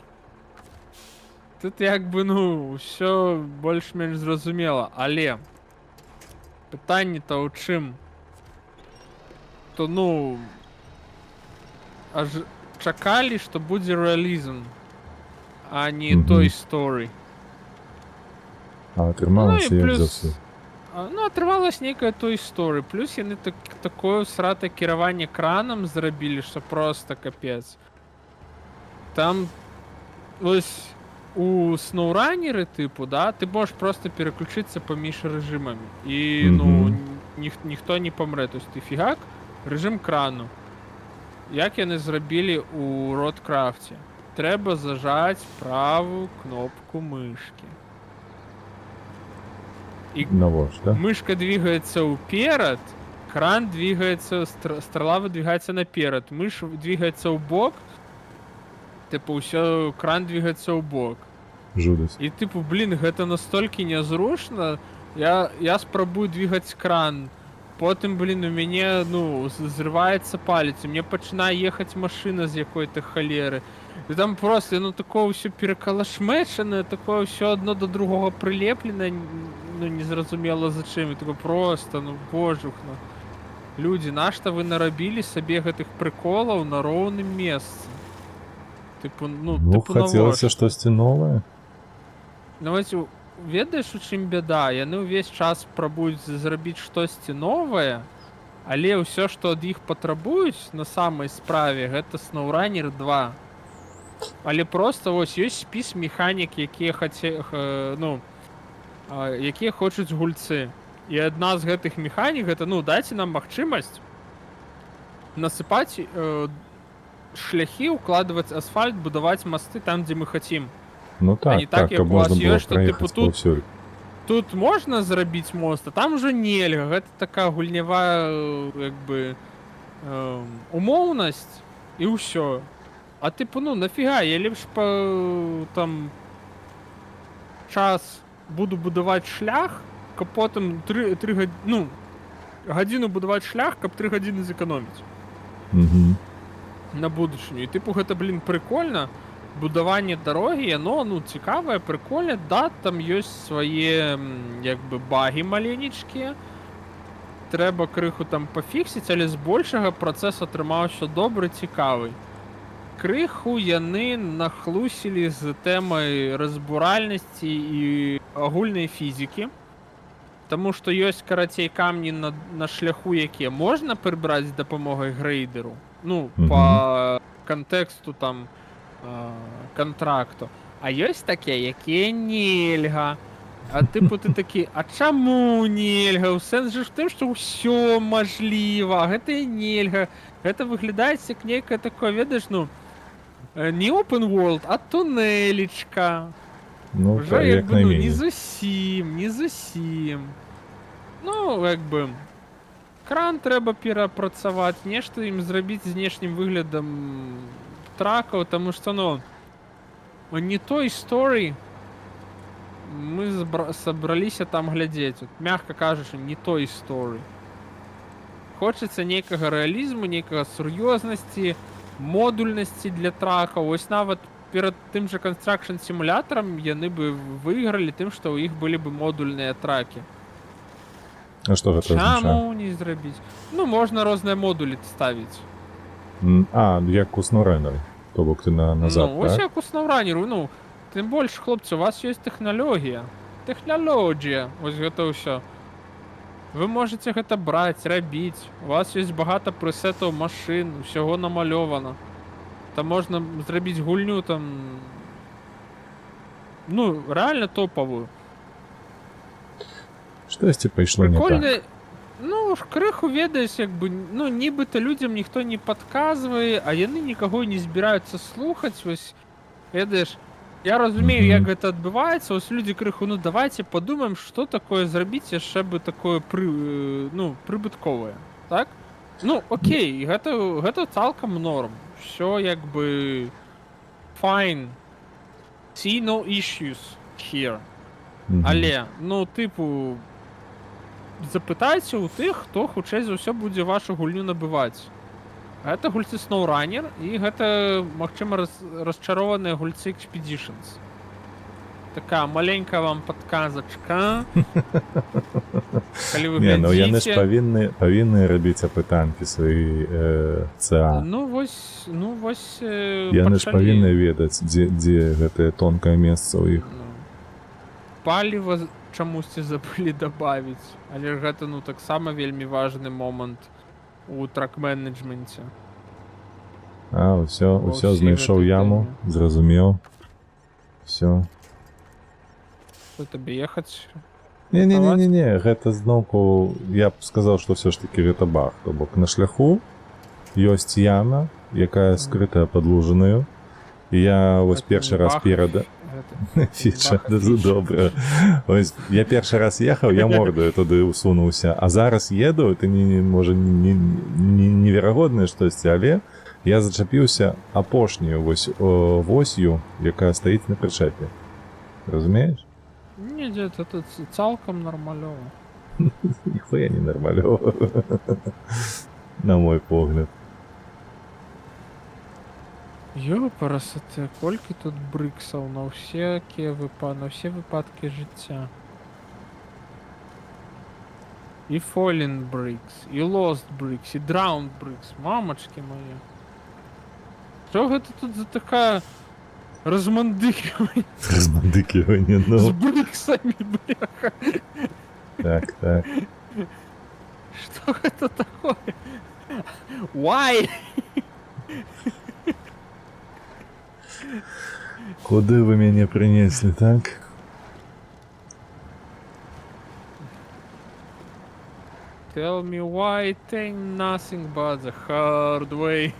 Speaker 2: Тут якби, ну, все більш-менш зрозуміло, але питання-то у чим? То, ну, аж чекали, що буде реалізм, а не
Speaker 1: Мгм.
Speaker 2: Toy Story.
Speaker 1: А трималося
Speaker 2: Ну, і
Speaker 1: як
Speaker 2: плюс-
Speaker 1: завжди.
Speaker 2: Ну, отрывалась некая Toy Story. Плюс яны такое срате керование краном зробили, що просто капець. Там ось у SnowRunner, типу, да, ти можеш просто переключитися поміж режимами. І, ну,
Speaker 1: Мгм.
Speaker 2: ніхто не помре. Тобто ти фігак, режим крану. Як вони зробили у Родкрафті? Треба зажати праву кнопку мишки. І
Speaker 1: Навож, да?
Speaker 2: мышка двигается вперед, кран двигается, стрела выдвигается наперед, мышь двигается в бок, типу, все, кран двигается в бок.
Speaker 1: Жудость.
Speaker 2: І типу, блін, гэта настільки незручно, я спробую двигать кран, потім, блін, у мене, ну, зривається палець, у мене починає їхати машина з якої-то холери. І там просто, ну, такого все переколошмечене, такого все одно до другого прилеплене, ну, незрозуміло за чим, і таке просто, ну, божухно. Люди, на що ви наробили собі гэтых приколів на ровному місці? Типу, ну,
Speaker 1: Ну,
Speaker 2: типу,
Speaker 1: хотілося
Speaker 2: навошта?
Speaker 1: щось нове.
Speaker 2: Ну, ось, ведаєш, у чим біда? Яны увесь час пробують зробити щось нове, але все, що від їх потребують на самій справі, гэта SnowRunner 2. Але просто ось є спис механік, які хочуть гульці. І одна з гэтых механік, гэта, ну, дайте нам магчимость насыпать шляхи, укладывать асфальт, будовать мосты там, где мы хотим.
Speaker 1: Ну так,
Speaker 2: не так,
Speaker 1: так,
Speaker 2: як
Speaker 1: щоб
Speaker 2: у вас
Speaker 1: можна
Speaker 2: є,
Speaker 1: було
Speaker 2: що, типу,
Speaker 1: проїхати
Speaker 2: тут-
Speaker 1: повсюди.
Speaker 2: Тут можна зробити мост, а там вже нельга. Гэта така гульнева, якби, умовність і ўсё. А типу, ну, нафіга, я ліпш там час буду будувати шлях, каб потім 3 години, ну, годину будувати шлях, каб 3 години зекономити
Speaker 1: Угу.
Speaker 2: на будучиню. І типу, гэта, блін, прикольно. Будування дороги, воно, ну, цікаве, прикольне, да, там є свої, якби, баги маленечкі. Треба криху там пофіксити, але збольшого процес отримався добре, цікавий. Криху яни нахлусили з темою розбиральності і огульної фізики. Тому що є, коротше, камні на шляху, які можна прибрати з допомогою грейдеру. Ну, по контексту там контракту. А є таке, яке нельга. А типу ти такий, а чаму нельга? Сенс же в тым, што ўсё мажліва, а гэта і нельга. Гэта выглядае як нейкае такое, ведаеш, ну, не open world, а тунелечка.
Speaker 1: Ну,
Speaker 2: Уже
Speaker 1: так,
Speaker 2: як
Speaker 1: як
Speaker 2: бы, ну, не
Speaker 1: найменее.
Speaker 2: зусім, не зусім. Ну, як бы, кран трэба перапрацаваць, нешта ім зрабіць знешнім выглядам тракаў, таму што, ну, не той story мы сабраліся там глядзець. Вот, мягка кажучы, не той story. Хочацца нейкага рэалізму, нейкага сур'ёзнасці, модульнасці для тракаў. Вось нават перад тым жа Construction сімулятарам яны бы выйгралі тым, што ў іх былі бы модульныя тракі.
Speaker 1: А што гэта азначае?
Speaker 2: Чаму не зрабіць? Ну, можна розныя модулі ставіць.
Speaker 1: А, як у SnowRunner. То бок ты назад,
Speaker 2: Ну, ось
Speaker 1: так?
Speaker 2: як у SnowRunner, ну, тым больш, хлопцы, у вас ёсць тэхналогія. Тэхналогія, вось гэта ўсё. Вы можете гэта браць, рабіць. У вас ёсць багата пресетаў машын, усяго намалёвана. Там можна зрабіць гульню там, ну, рэальна топавую.
Speaker 1: Штосьці пайшло не так.
Speaker 2: Прикольна, ну, ж крыху ведаеш, як бы, ну, нібыта людзям ніхто не падказвае, а яны нікаго не збіраюцца слухаць, вось, ведаеш, я разумею, як гэта адбываецца, вось людзі крыху, ну, давайте падумаем, што такое зрабіць яшчэ бы такое ну, прыбытковае, так? Ну, окей, гэта цалкам норм, всё як бы fine, see no issues here. Але, ну, типу, запытайце ў тых, хто хутчэй за ўсё будзе вашу гульню набываць. Гэта гульцы SnowRunner і гэта, магчыма, расчарованыя гульцы Expeditions. Такая маленькая вам падказачка. Калі вы
Speaker 1: Не, ну яны ж
Speaker 2: глядзіце...
Speaker 1: павінны рабіць апытанкі свае ЦА.
Speaker 2: Ну вось,
Speaker 1: Яны ж павінны ведаць, дзе гэтае тонкае месца ў іх.
Speaker 2: Паліва чамусьці забылі дабавіць, але гэта, ну, таксама вельмі важны момант у трак-менеджменце.
Speaker 1: А, ўсё
Speaker 2: ўсёй
Speaker 1: знайшоў
Speaker 2: гэтай
Speaker 1: яму,
Speaker 2: тэме.
Speaker 1: зразумеў. Всё.
Speaker 2: Што табе ехаць?
Speaker 1: Не, гэта зноўку, я б сказаў, што ўсё ж такі гэта баг. То бок на шляху ёсць яма, якая скрытая пад лужынаю. І я вось першы раз перад... Фіча, добра. Ось, я першы раз ехаў, я мордаю туды усунуўся, а зараз еду, это можа неверагоднае штосьці, але я зачапіўся апошнюю восью, якая стаіць на прычэпе. Разумееш?
Speaker 2: Не, дзед, это цалкам нармалёва.
Speaker 1: Ніхуя не нармалёва. На мой погляд.
Speaker 2: Ёпарасоте, колькі тут брыксаў на ўсе выпадкі жыцця. І Fallen Bricks, і Lost Bricks, і Drowned Bricks, мамачкі мае. Што гэта тут за такая размандыківанне
Speaker 1: Ну.
Speaker 2: з брыксамі, бляха?
Speaker 1: Так.
Speaker 2: Што гэта такое? Why?
Speaker 1: Куды вы мяне прынеслі, так?
Speaker 2: Tell me why it ain't nothing but the hard way.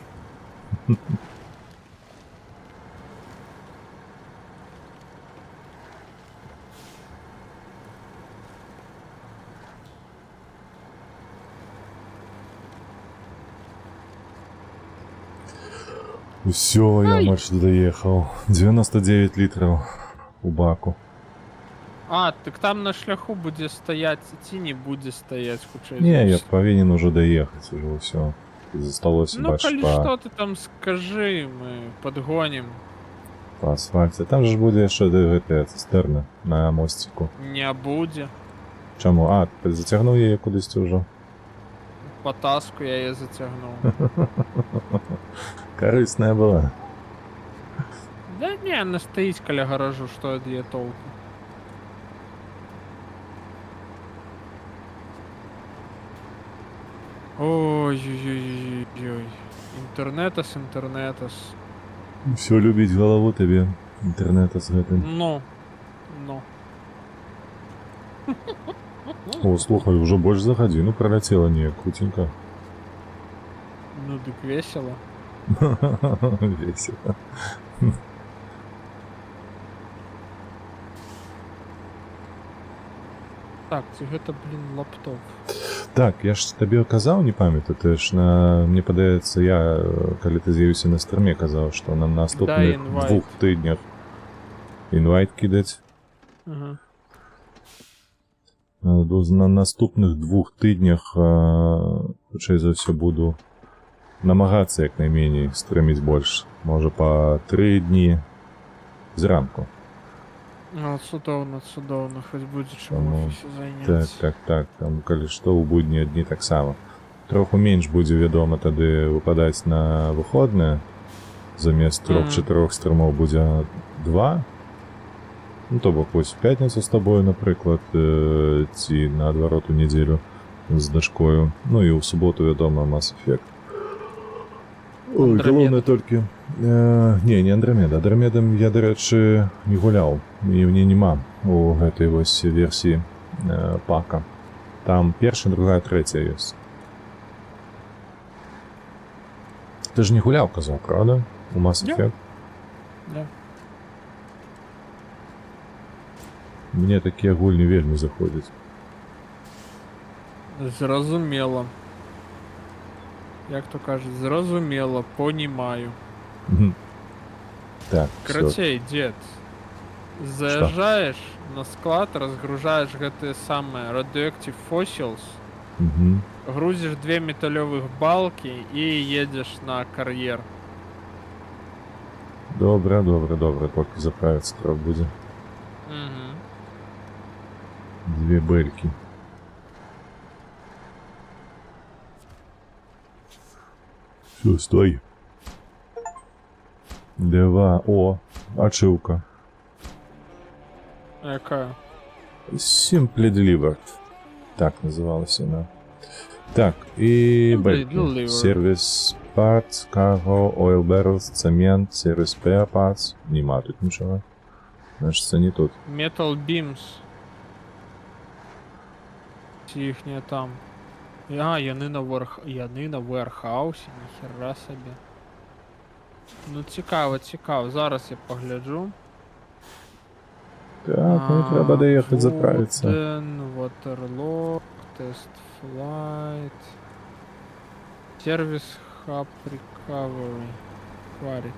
Speaker 1: Усё, я маршрут доехаў. 99 літраў у баку.
Speaker 2: А, так там на шляху будзе стаяць, ці не будзе стаяць, хутчэй.
Speaker 1: Не, я павінен ужо даехаць, ужо ўсё. Засталося,
Speaker 2: Ну,
Speaker 1: бачыш,
Speaker 2: калі што ты там скажы, мы падгонім.
Speaker 1: па асфальце. Там же ж будзе яшчэ гэтая цыстэрна на мосціку.
Speaker 2: Не будзе.
Speaker 1: Чаму? А, ты зацягнуў яе кудысьці ўжо?
Speaker 2: Па таску я яе зацягнуў.
Speaker 1: Карысная была.
Speaker 2: Да не, она стаіць каля гаражу, што ад яе толку. Ой-ой-ой-ой-ой. Інтэрнетас.
Speaker 1: Усё любіць галаву табе. Інтэрнета з гэтым.
Speaker 2: Ну.
Speaker 1: О, слухай, уже больше за гадзіну проляцела неяк крутенько.
Speaker 2: Ну, дык весело.
Speaker 1: Весело.
Speaker 2: Так, ці гэта, блін, лаптоп.
Speaker 1: Так, я ж табе казаў, не памятаю, ты ж мне падаецца, я, калі ты з'явіўся на стрыме, казаў, што на наступных
Speaker 2: invite.
Speaker 1: 2 тыднях інвайт кідаць.
Speaker 2: Ага.
Speaker 1: На наступных 2 тыднях, хутчэй за ўсё, буду намагацца як найменей стрыміць больш. Можа, па 3 дні зранку.
Speaker 2: Ну, цудоўна, цудоўна, хоць будзе чым
Speaker 1: Таму-
Speaker 2: у офісе заняцца.
Speaker 1: Так. Там, калі што, у будні дні таксама. Троху менш будзе, вядома, тады выпадаць на выходныя. Замест 3-4 стрымоў будзе 2. Ну, то бок, вось, в пятніцу з табою, напрыклад, ці наадварот у нядзелю з дачкою. Ну, і ў суботу, вядома, Mass Effect. Ой,
Speaker 2: Андрамеда.
Speaker 1: галоўнае толькі... Не Андрамеда. Андрамедам я, дарэчы, не гуляў. І мне няма у гэтай вось версіі пака. Там першая, другая, трэця ёсць. Ты ж не гуляў, казаў, правда? У Mass
Speaker 2: Не.
Speaker 1: Effect?
Speaker 2: Да.
Speaker 1: Мне такія гульні вельмі заходзяць.
Speaker 2: Зразумела. Як то кажуть, зрозуміло, понімаю.
Speaker 1: Мгм. Так, всё.
Speaker 2: Карацей, дед, заїжджаєш на склад, розгружаєш гэты самые Radioactive Fossils,
Speaker 1: Мгм.
Speaker 2: грузиш 2 металловых балки і їдеш на кар'єр.
Speaker 1: Добре, толькі заправіцца трохи будзе.
Speaker 2: Угу.
Speaker 1: 2 белькі. Всё, стой. 2. О, ачивка.
Speaker 2: Яка?
Speaker 1: Simply Delivered. Так называлась она. Так, и
Speaker 2: Simply
Speaker 1: бельки.
Speaker 2: Delivered.
Speaker 1: Сервис Parts, Cargo, Oil Barrels, Цемент, сервис Spare Parts. Нема тут ничего. Значит, це не тут.
Speaker 2: Metal Beams. Ці їхні там. А, яни на Warehouse, ніхера собі. Ну цікаво. Зараз я погляджу.
Speaker 1: Так, ну треба доехать заправиться.
Speaker 2: Wooden, Waterlock, Test Flight. Service Hub Recovery. Quarry.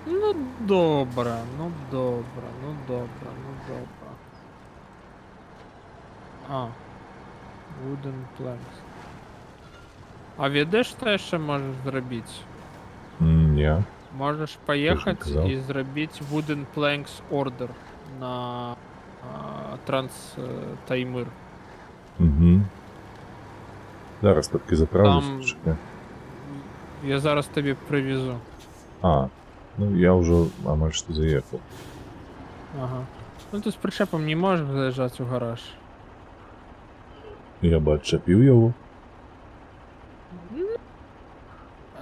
Speaker 2: Ну добре. А. Wooden Planks. А ведеш, що ще можеш зробити?
Speaker 1: Не.
Speaker 2: Можеш поїхати
Speaker 1: казав.
Speaker 2: і зробити Wooden Planks Order на Транс-Таймир.
Speaker 1: Угу. Зараз тільки заправлюсь.
Speaker 2: Там-
Speaker 1: Чекай.
Speaker 2: Я зараз тобі привезу.
Speaker 1: А, ну я уже амаль что заехал.
Speaker 2: Ага. Ну ти з причепом не можеш заїжджати у гараж.
Speaker 1: Я бы отчепил его.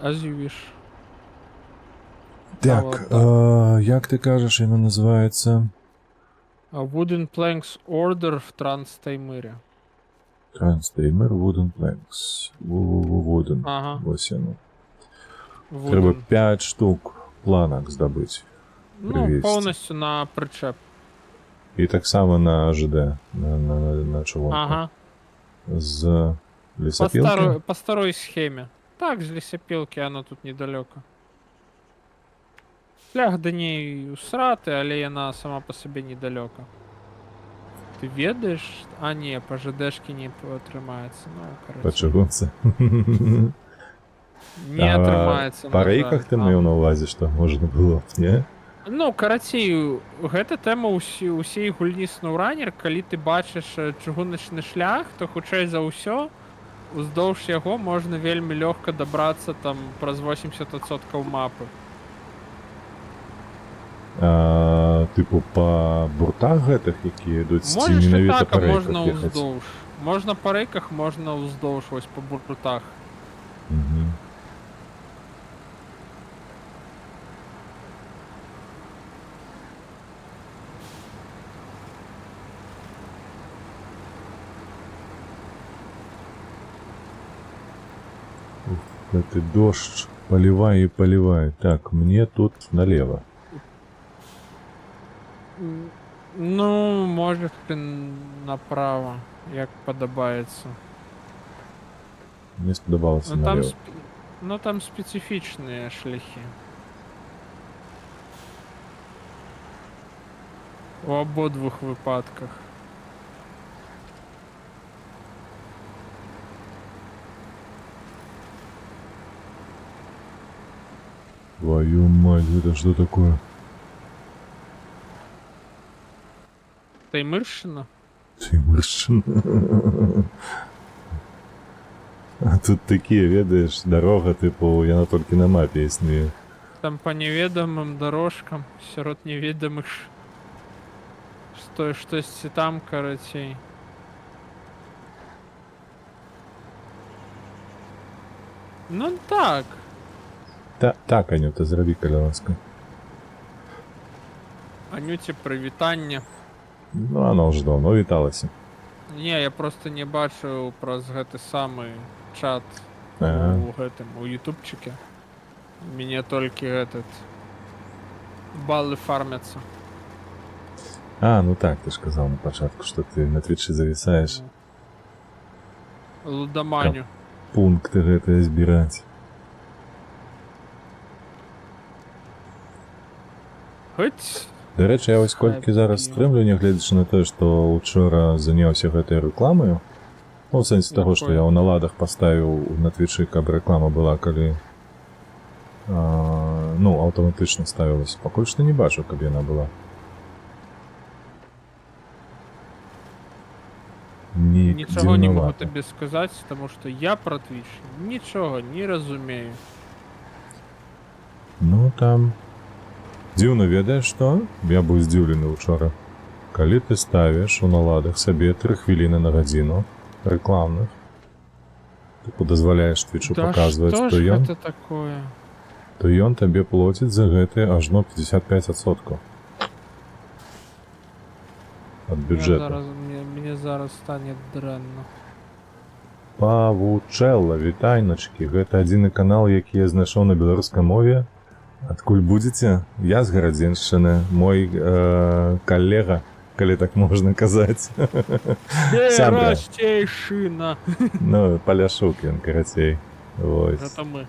Speaker 2: As you wish.
Speaker 1: Так,
Speaker 2: вот
Speaker 1: як ти кажеш, воно називається?
Speaker 2: А Wooden Planks Order в Транс-Таймирі.
Speaker 1: Транстеймер Wooden Planks. Wooden.
Speaker 2: Ага.
Speaker 1: Ось воно. Треба
Speaker 2: Wooden.
Speaker 1: 5 штук планок здобути.
Speaker 2: Ну,
Speaker 1: привезти.
Speaker 2: повністю на причеп.
Speaker 1: І так само на ЖД, на чоловіка.
Speaker 2: Ага.
Speaker 1: З
Speaker 2: По
Speaker 1: лісопілки?
Speaker 2: по старой схеме. Так, з лісопілки, оно тут недалеко. Шлях до ней усрати, але яна сама по собі недалеко. Ти ведаєш? А, ні, по ЖДшки не потримається. Ну, короче.
Speaker 1: Почему це?
Speaker 2: Не тримається,
Speaker 1: По
Speaker 2: на
Speaker 1: рейках
Speaker 2: жаль,
Speaker 1: ти
Speaker 2: там.
Speaker 1: мав на увазі, що можна було, ні?
Speaker 2: Ну, карацей, гэта тэма усей гульні SnowRunner, калі ты бачыш чыгуначны шлях, то хутчэй за ўсё уздоўж яго можна вельмі лёгка дабрацца там праз 80% мапы.
Speaker 1: Типу по буртах гэтых, які ідуць, ці
Speaker 2: Можаш і
Speaker 1: менавіта
Speaker 2: так,
Speaker 1: по
Speaker 2: а
Speaker 1: рейках
Speaker 2: можна
Speaker 1: ехаць?
Speaker 2: ўздоўж. Можна па рэйках, можна ўздоўж, вось па буртах.
Speaker 1: Мгм. Это дождь, поливай и поливай. Так, мне тут налево.
Speaker 2: Ну, можеш ти направо, як подобається.
Speaker 1: Мне сподобалося
Speaker 2: Ну там,
Speaker 1: налево.
Speaker 2: ну там специфічні шляхи. У обидвох випадках.
Speaker 1: Твою мать, это что такое?
Speaker 2: Таймирщина?
Speaker 1: Ты мышина. А тут такие, ведаешь, дорога, типу, я на тільки на мапі існує.
Speaker 2: Там по неведомым дорожкам, сирот неведомых, штось там, короче. Ну так.
Speaker 1: Так, Анюта, зроби, коли ласка.
Speaker 2: Анюті привітання.
Speaker 1: Ну, вона вже давно віталася.
Speaker 2: Ні, я просто не бачив про гэты самый чат
Speaker 1: Ага.
Speaker 2: у ютубчике. Мне только этот баллы фармятся.
Speaker 1: А, ну так, ти ж казав на початку, що ти на твічі зависаєш.
Speaker 2: Лудоманю.
Speaker 1: Пункти гэта збирати.
Speaker 2: Хоть
Speaker 1: До речі, я ось колькі зараз стрімлю, не глядячи на те, що учора зайнявся гэтай рекламою. Ну, в сенсі того, що я у наладах поставив на твічі, каб реклама була, коли ну, автоматично ставилась. Пакуль що не бачу, каб яна була.
Speaker 2: нічого не можу тобі сказати, тому що я про Twitch нічого не розумію.
Speaker 1: Ну, там... Дзіўна, ведаеш, што? Я быў здзіўлены учора. Калі ты ставіш у наладах сабе 3 хвіліны на гадзіну рекламных, ты дазваляеш твічу
Speaker 2: Да
Speaker 1: паказваць,
Speaker 2: што
Speaker 1: то
Speaker 2: ж
Speaker 1: ён,
Speaker 2: гэта такое?
Speaker 1: то ён табе плоціць за гэта ажно 55% ад бюджэту.
Speaker 2: Мне зараз стане дрэнна.
Speaker 1: Павучэлла, вітайначкі, гэта адзіны канал, які я знайшоў на беларускай мове. Адкуль будзеце? Я з Гарадзеншчыны, мой калега, калі так можна казаць. Сябра.
Speaker 2: Расцейшына.
Speaker 1: Ну, Паляшук ён, карацей. Вось.
Speaker 2: Гэта мы.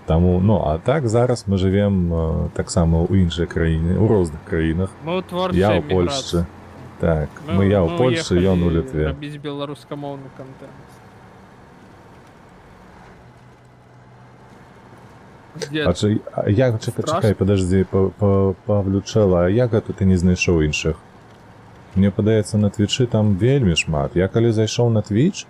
Speaker 1: Таму, ну, а так зараз мы жывем таксама ў іншай краіне, у розных краінах.
Speaker 2: Мы ў творчай
Speaker 1: Я ў
Speaker 2: міграцыі.
Speaker 1: Польшчы. Так, я ў Польшчы, ён у Літве.
Speaker 2: Рабіць беларускамоўны контент.
Speaker 1: Чакай, подожди, Павлючэла, а як гэта ты не знайшоў іншых? Мне падаецца, на твічы там вельмі шмат. Я калі зайшоў на твіч,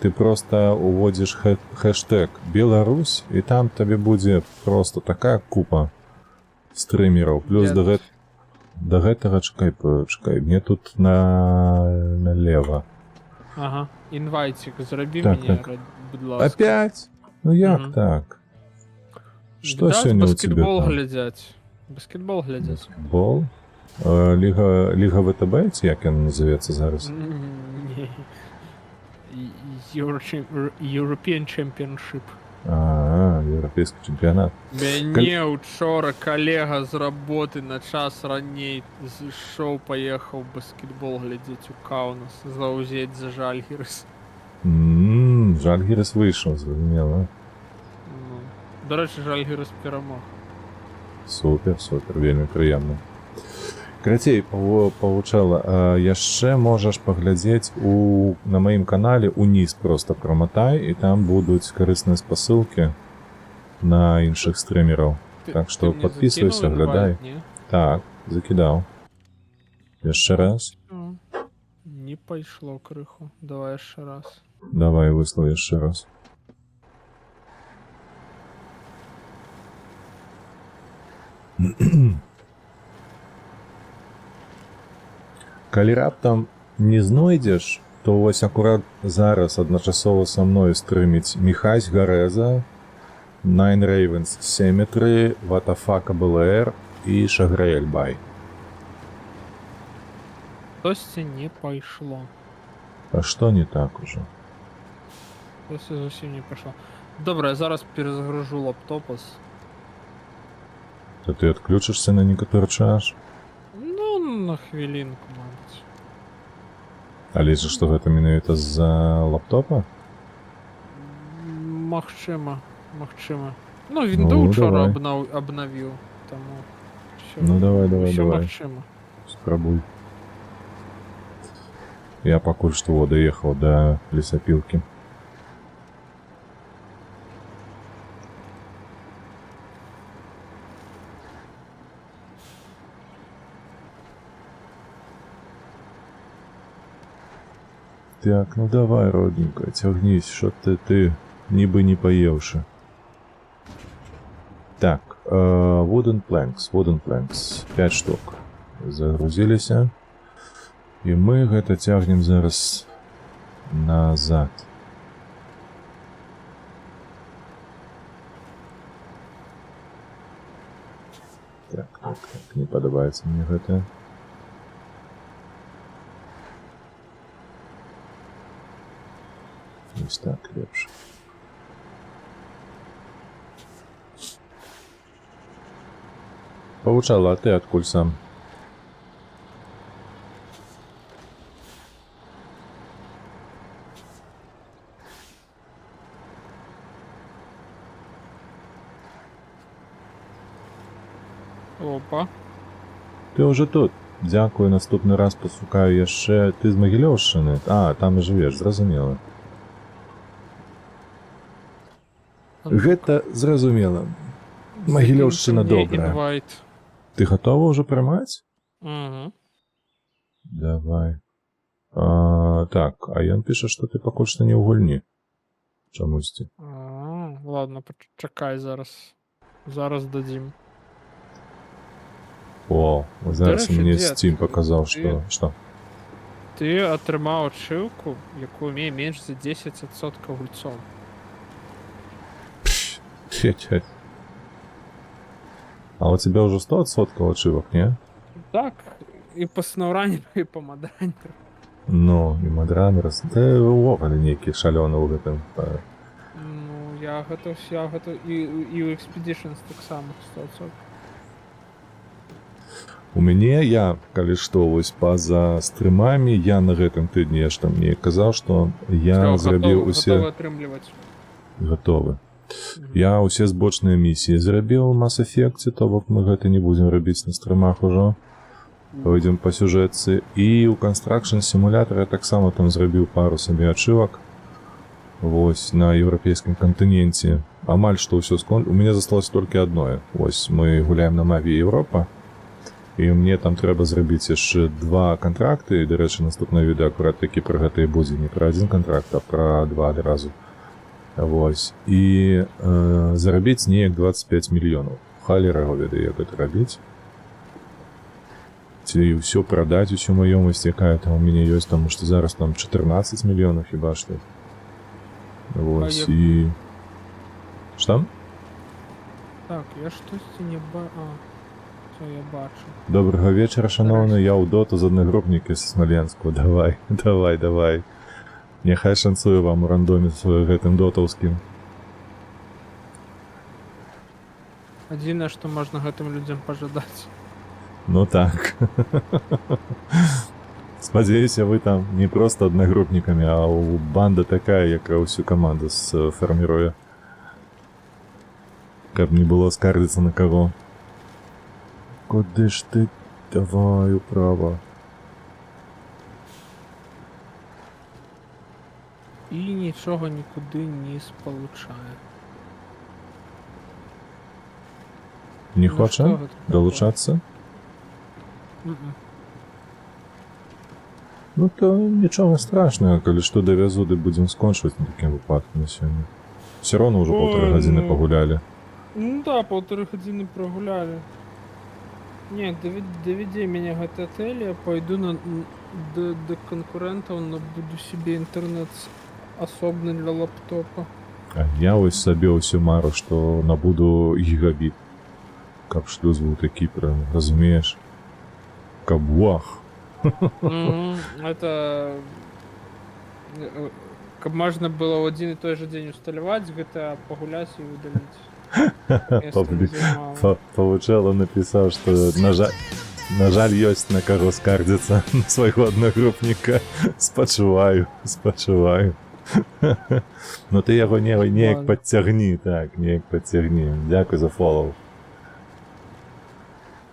Speaker 1: ты просто уводзіш хэштег Беларусь, і там табе будзе просто такая купа стрымераў. Плюс да гэтага, чакай, мне тут налево.
Speaker 2: Ага, інвайтик, зрабі
Speaker 1: Так,
Speaker 2: мяне,
Speaker 1: так.
Speaker 2: будь ласка.
Speaker 1: Опять? Ну як
Speaker 2: Мгм.
Speaker 1: так? Што
Speaker 2: Відаць,
Speaker 1: сёння ў цябе
Speaker 2: баскетбол
Speaker 1: там?
Speaker 2: глядзяць. Баскетбол глядзяць.
Speaker 1: Баскетбол? Ліга ВТБ, ці як яна называецца зараз?
Speaker 2: Не. European Championship.
Speaker 1: Еўрапейскі чэмпіянат.
Speaker 2: Мяне учора калега з работы на час раней зышоў, паехаў баскетбол глядзець у Каунас, заўзець за Жальгірыс.
Speaker 1: Жальгірыс выйшаў, зразумела.
Speaker 2: Ну, до рэчы, Жальгірыс перамог.
Speaker 1: Супер, вельмі прыемна. Карацей, павучала, яшчэ можаш паглядзець на маім канале уніз проста праматай, і там будуць карысныя спасылкі на іншых стрымераў. Так што падпісвайся, глядай. Так, закідаў. Яшчэ раз.
Speaker 2: Не пайшло крыху. Давай яшчэ раз.
Speaker 1: Давай выслаў яшчэ раз. Калі раптам не знойдзеш, то вось акурат зараз адначасова са мной стрыміць Міхась Гарэза, Nine Ravens Cemetery, Ватафака БЛР і Шаграэль Бай.
Speaker 2: Штосьці не пайшло.
Speaker 1: А што не так ужо?
Speaker 2: Це зовсім не пішло. Добре, я зараз перезагружу лаптопас.
Speaker 1: То ты отключишься на некоторый час.
Speaker 2: Ну, на хвилинку, мабуть.
Speaker 1: А лезешь, что гэта менавіта з-за лаптопа?
Speaker 2: Магчыма, магчыма. Ну, він
Speaker 1: Ну,
Speaker 2: до учора
Speaker 1: давай.
Speaker 2: обновив, тому все,
Speaker 1: Ну, давай,
Speaker 2: все
Speaker 1: давай.
Speaker 2: магчыма.
Speaker 1: Спробуй. Я пакуль што доехал до лесопилки. Так, ну давай, родненькая, тягнись, что ты нібы не поевши. Так, wooden planks, 5 штук. Загрузіліся. І мы гэта цягнем зараз назад. Так, не падабаецца мне гэта. Вось так лепш. Павучала, а ты адкуль сам?
Speaker 2: Опа.
Speaker 1: Ты уже тут. Дзякую, наступны раз пасукаю яшчэ. Ты з Магілёўшчыны? А, там і жывеш, зразумела. Гэта зразумела. Магілёўшчына добрая.
Speaker 2: Інвайт.
Speaker 1: Ты гатова ўжо прымаць?
Speaker 2: Угу.
Speaker 1: Давай. Так, а ён піша, што ты пакуль што не ў гульні. Чамусьці.
Speaker 2: Ладно, чакай зараз. Зараз дадзім.
Speaker 1: О, зараз
Speaker 2: Дарэчы,
Speaker 1: мне
Speaker 2: дзед,
Speaker 1: Steam паказаў,
Speaker 2: ты-
Speaker 1: што...
Speaker 2: Ты атрымаў ачыўку, якую мее менш за 10% гульцоў.
Speaker 1: Тьфу-тьфу. А у тебя уже 100% ачывак, не?
Speaker 2: Так, і па снаўранні, і па мадранні.
Speaker 1: Ну, і Мадранерс. Ты увогуле нейкі шалёны ў гэтым.
Speaker 2: Ну, я гэта і ў Expeditions таксама 100%.
Speaker 1: У мяне, я, калі што, вось па-за стрымамі, я на гэтым тыдні, я ж там мне казаў, што я зрабіў усе...
Speaker 2: Гатовы атрымліваць.
Speaker 1: Гатовы. Я ўсе збочныя місіі зрабіў у Mass Effect, то бок мы гэта не будзем рабіць на стрымах ужо. Пойдзем па сюжэтцы. І ў Construction Simulator я таксама там зрабіў пару сабе ачывак. Вось, на еўрапейскім кантыненце. Амаль што ўсё скон... У мяне засталось толькі адное. Вось, мы гуляем на мапе Еўропа. І мне там трэба зрабіць яшчэ 2 кантракты. І, дарэчы, наступнае відэо акурат такі пра гэта і будзе. Не пра 1 кантракт, а пра 2 адразу. Вось. І зарабіць неяк 25 мільёнаў. Халера яго ведае, як гэта рабіць. Ці ўсё прадаць, усю маёмасць, якая там у мяне ёсць, таму што зараз там 14 мільёнаў хіба што. Вось, і... Што?
Speaker 2: Так, я штосьці не я бачу.
Speaker 1: Добрага вечара, шаноўны, я ў доту з аднагрупнікі з Смаленску. Давай, давай. Няхай шанцуе вам у рандоме з гэтым дотаўскім.
Speaker 2: Адзінае, што можна гэтым людзям пажадаць.
Speaker 1: Ну так. Спадзяюся, вы там не проста аднагрупнікамі, а банда такая, якая ўсю каманду сфарміруе. Каб не было скардзіцца на каго. Куды ж ты? Давай управа.
Speaker 2: І нічога нікуди не спалучае.
Speaker 1: Не
Speaker 2: Ну,
Speaker 1: хоча
Speaker 2: што гэта
Speaker 1: далучацца?
Speaker 2: Мгм.
Speaker 1: Ну то нічога страшнага, калі што давязу, ды будзем скончваць на такім выпадку на сёння. Все роўно ўжо
Speaker 2: Ой,
Speaker 1: 1,5 гадзіны
Speaker 2: ну.
Speaker 1: пагулялі.
Speaker 2: Ну да, 1,5 гадзіны прагулялі. Не, давядзе мяне гэта отель, я пойду да канкурэнтаў, набуду себе інтэрнэт асобны для лаптопа.
Speaker 1: А я вось сабе ўсё мару, што набуду гігабіт. Каб шлюз быў такі прям, разумееш? Каб вах.
Speaker 2: Это... Каб можна было ў адзін і той жа дзень усталяваць GTA, пагуляць і выдаліць. Месца не займала.
Speaker 1: Павучэло напісаў, што на жаль ёсць на каго скардзіцца на свайго аднагрупніка. Спачуваю. Ну ты яго неяк падцягні, так, неяк падцягні. Дзякуй за фолоу.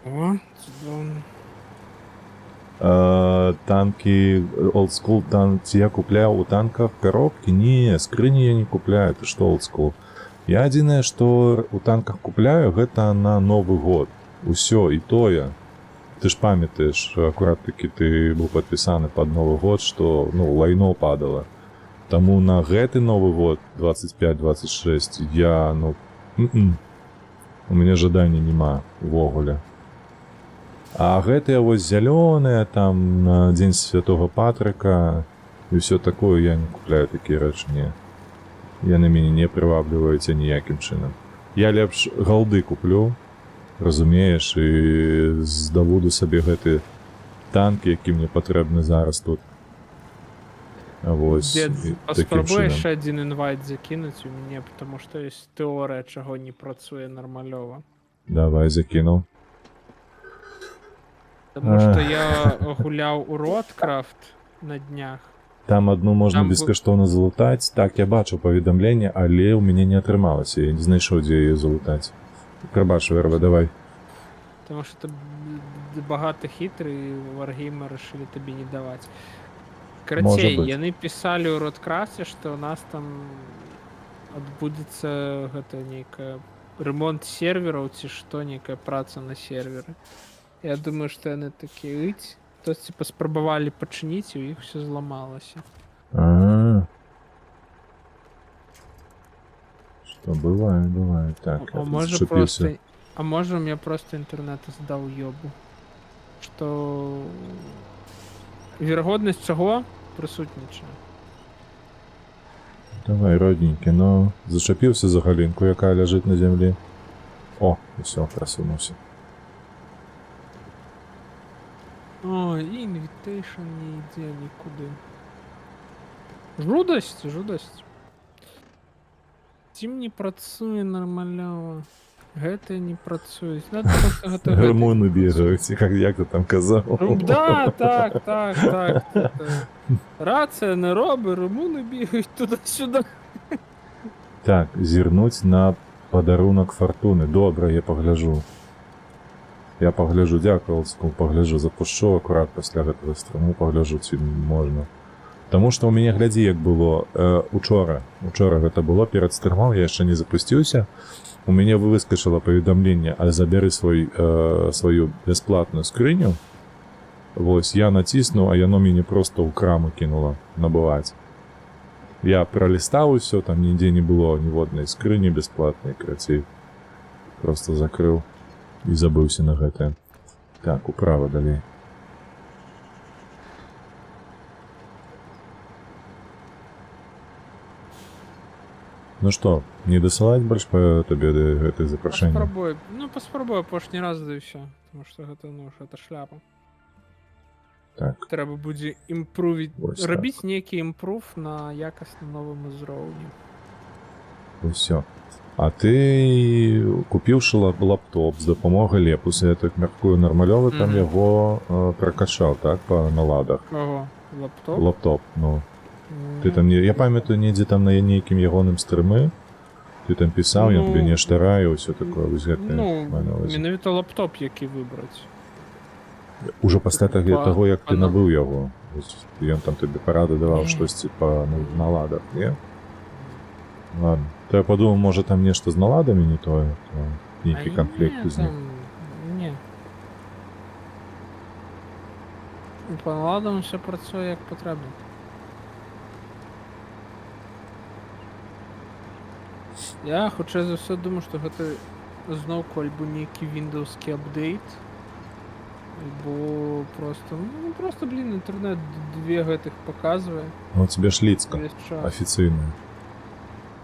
Speaker 2: О, цудоўна.
Speaker 1: Танки, олдскул танки, я купляю у танках коробки? Не, скрыни я не купляю, ты что олдскул? Я адзінае, что у танках купляю, гэта на Новый год. Усё, і тое. Ты ж памятаеш, акурат таки ты быў падпісаны под Новый год, что, ну, лайно падало. Таму на гэты Новый год, 25-26, я, ну, у мяне жадання няма увогуле. А гэтыя вось зялёныя, там, на Дзень Святого Патрыка і ўсё такое, я не купляю такія рэчы, не. Яны мяне не прывабліваюць аніякім чынам. Я лепш галды куплю, разумееш, і здабуду сабе гэты танк, які мне патрэбны зараз тут. А вось,
Speaker 2: Дед,
Speaker 1: такім
Speaker 2: паспрабуй
Speaker 1: чынам.
Speaker 2: яшчэ адзін інвайт закінуць у мяне, потому што ёсць тэорыя, чаго не працуе нармалёва.
Speaker 1: Давай, закінуў.
Speaker 2: Таму што я гуляў у Роткрафт на днях.
Speaker 1: Там одну можна
Speaker 2: Там
Speaker 1: бескаштоўна залутаць. Так, я бачыў паведамленне, але ў мяне не атрымалася. Я не знайшоў, дзе яе залутаць. Прабач, Верва, давай.
Speaker 2: Таму што багата хітры, і варгеймы рашылі табе не даваць. Карацей,
Speaker 1: быць.
Speaker 2: яны пісалі ў Роткрафте, што ў нас там адбудзецца гэта нейкая ремонт сервераў ці што, нейкая праца на серверы. Я думаю, што яны такія ыць. Хтосьці паспрабавалі пачыніць, і ў іх усё зламалася.
Speaker 1: Что бывает. Так,
Speaker 2: А можа
Speaker 1: зачепился.
Speaker 2: у меня просто інтэрнэт здаў ёбу. Што верагоднасць чаго прысутнічае.
Speaker 1: Давай, родненький, ну, зачепился за галинку, якая ляжит на земле. О, все, просунулся.
Speaker 2: О, інвітейшн не йде нікуди. Жудасць. Цім не працуе нармальова. Гэта не працуе. Надо просто гэта...
Speaker 1: Гормоны бегают, як ты там казал.
Speaker 2: Да, так. Рація не робить, румуни бігають туди-сюди.
Speaker 1: Так, зірнуть на подарунок фортуны. Добре, я погляжу. Дякую, Олдскул, погляжу. Запущу акурат після гэтага стріму, погляжу, ці можна. Таму што ў мяне, глядзі, як было учора. Учора гэта было, перад стрімом, я яшчэ не запусціўся. У мяне выскачыла паведамленне, а забяры сваю бясплатную скрыню. Вось, я націснуў, а яно мяне проста ў краму кінула набываць. Я пралістаў усё, там нідзе не было ніводнай скрыні бясплатнай, крацей. Просто закрыў і забыўся на гэтае. Так, управа далей. Ну што, не дасылаць больш па табе гэтае запрашэнне?
Speaker 2: Паспрабуй апошні раз, да і ўсё. Таму што гэта, гэта шляпа.
Speaker 1: Так.
Speaker 2: Трэба будзе імпрувіць,
Speaker 1: Вось
Speaker 2: рабіць нейкі імпрув на якасна новым узроўні.
Speaker 1: Усё. А ты, купіўшы лаптоп з дапамогай Лепуса, я так мяркую, нармалёва там яго пракачаў, так, па наладах?
Speaker 2: Каго? Лаптоп?
Speaker 1: Лаптоп, ну. Ты там не... Я памятаю, недзе там на нейкім ягоным стрымы, ты там пісаў, ён тебе нешта раіў, усё такое, вось гэта.
Speaker 2: Менавіта лаптоп, які выбраць.
Speaker 1: Ужо пасля таго, як ты набыў яго, ён там табе парады даваў штосьці па наладах, не? Ладно. То я подумал, можа там нешта з наладамі не тое, нейкі канфлікт узнік.
Speaker 2: Не. Па наладам усё працуе як патрэбна. Я хутчэй за ўсё думаю, што гэта зноўку альбо нейкі віндаўскі апдейт, альбо просто, інтэрнэт две гэтых паказвае.
Speaker 1: Ну, тебе ж ліцка, афіцыйная.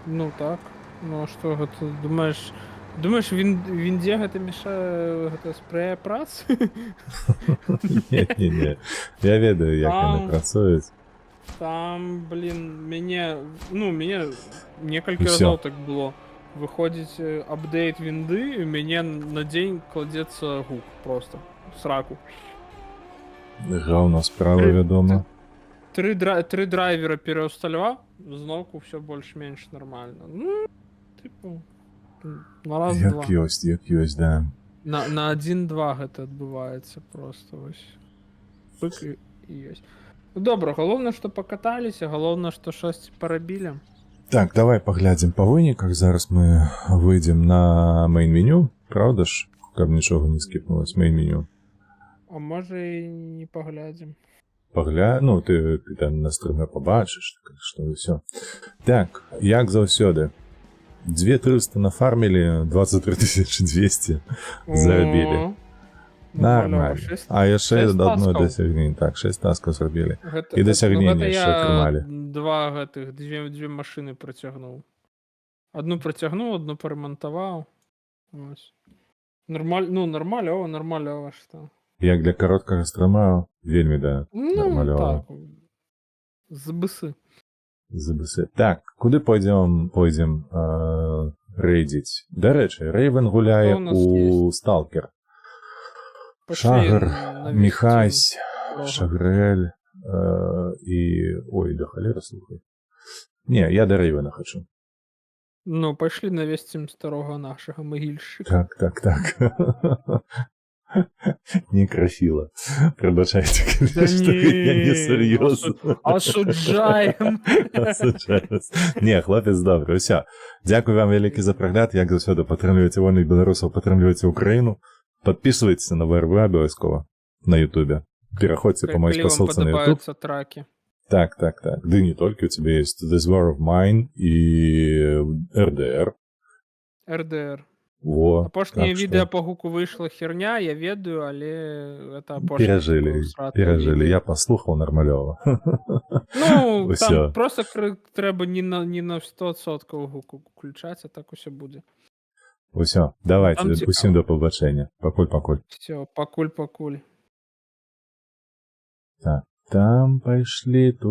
Speaker 2: Ну так, ну а што гэта, думаеш, віндзе гэта мешае, гэта спрэя працы?
Speaker 1: Не, я ведаю, як яны працуюць.
Speaker 2: Там, блин, мне некалькі
Speaker 1: Усё.
Speaker 2: разоў так было. Выходзіць апдейт вінды, і у мяне на дзень кладзецца гук просто. Сраку.
Speaker 1: Гаўна справа, вядома.
Speaker 2: Три драйвера переусталяваў, зноўку все больш-менш нормально. Ну, типу, на раз-два.
Speaker 1: Як ёсць, да.
Speaker 2: На 1-2 гэта адбываецца просто вось. Пык і ёсць. Ну, добра, галоўнае, што пакаталіся, галоўнае, што штосьці парабілі.
Speaker 1: Так, давай паглядзім па выніках. Зараз мы выйдзем на мейн-меню, правда ж? Каб нічога не скіпнулось, мейн-меню.
Speaker 2: А можа і не паглядзім.
Speaker 1: Ну, ты там на стрыме пабачыш, так што ўсё. Так, як заўсёды. 2300 нафармілі, 23 200 зарабілі. Нормально. А яшчэ
Speaker 2: шесть
Speaker 1: адно
Speaker 2: таскаў.
Speaker 1: дасягненне. Так, 6 таскаў зрабілі. І дасягнення яшчэ атрымалі.
Speaker 2: Дзве машыны працягнуў. Одну працягнуў, одну парамантаваў. Ось. Нормалёва, што.
Speaker 1: Як для кароткага стрыма, вельмі, да, нармалёва.
Speaker 2: Так. Збысы.
Speaker 1: Забысы. Так, куды пойдзем рэйдзіць? Дарэчы, Рэйвен гуляе
Speaker 2: Што ў нас
Speaker 1: у Сталкер. Шагар, Міхась, Шагрэль і... Ой, да халера, слухай. Не, я да Рэйвена хачу.
Speaker 2: Ну, пайшлі навесцім старога нашага магільшчыка.
Speaker 1: Так. Некрасиво. Прабачайце, конечно, я не серьезно.
Speaker 2: Асуджаем.
Speaker 1: Не, хлопец добрый, ўсё. Дзякуй вам вялікі за прагляд, як заўсёды падтрымліваеце вольных беларусаў, падтрымліваеце Украіну. Подписывайтесь на ВРВ обовязково на Ютубе. Переходите по моей ссылке на Ютуб.
Speaker 2: Траки.
Speaker 1: Так. Да не только, у тебя есть This War of Mine и РДР.
Speaker 2: РДР.
Speaker 1: Во.
Speaker 2: Апошнее відео по гуку вийшла херня, я ведаю, але это
Speaker 1: Пережили. Я послухал нормалёво.
Speaker 2: Ну, там просто треба не на 100% гуку включать, а так усе буде.
Speaker 1: Усё, давайте, усім до побачення. Пакуль.
Speaker 2: Все, пакуль.
Speaker 1: Так, там пошли, тут.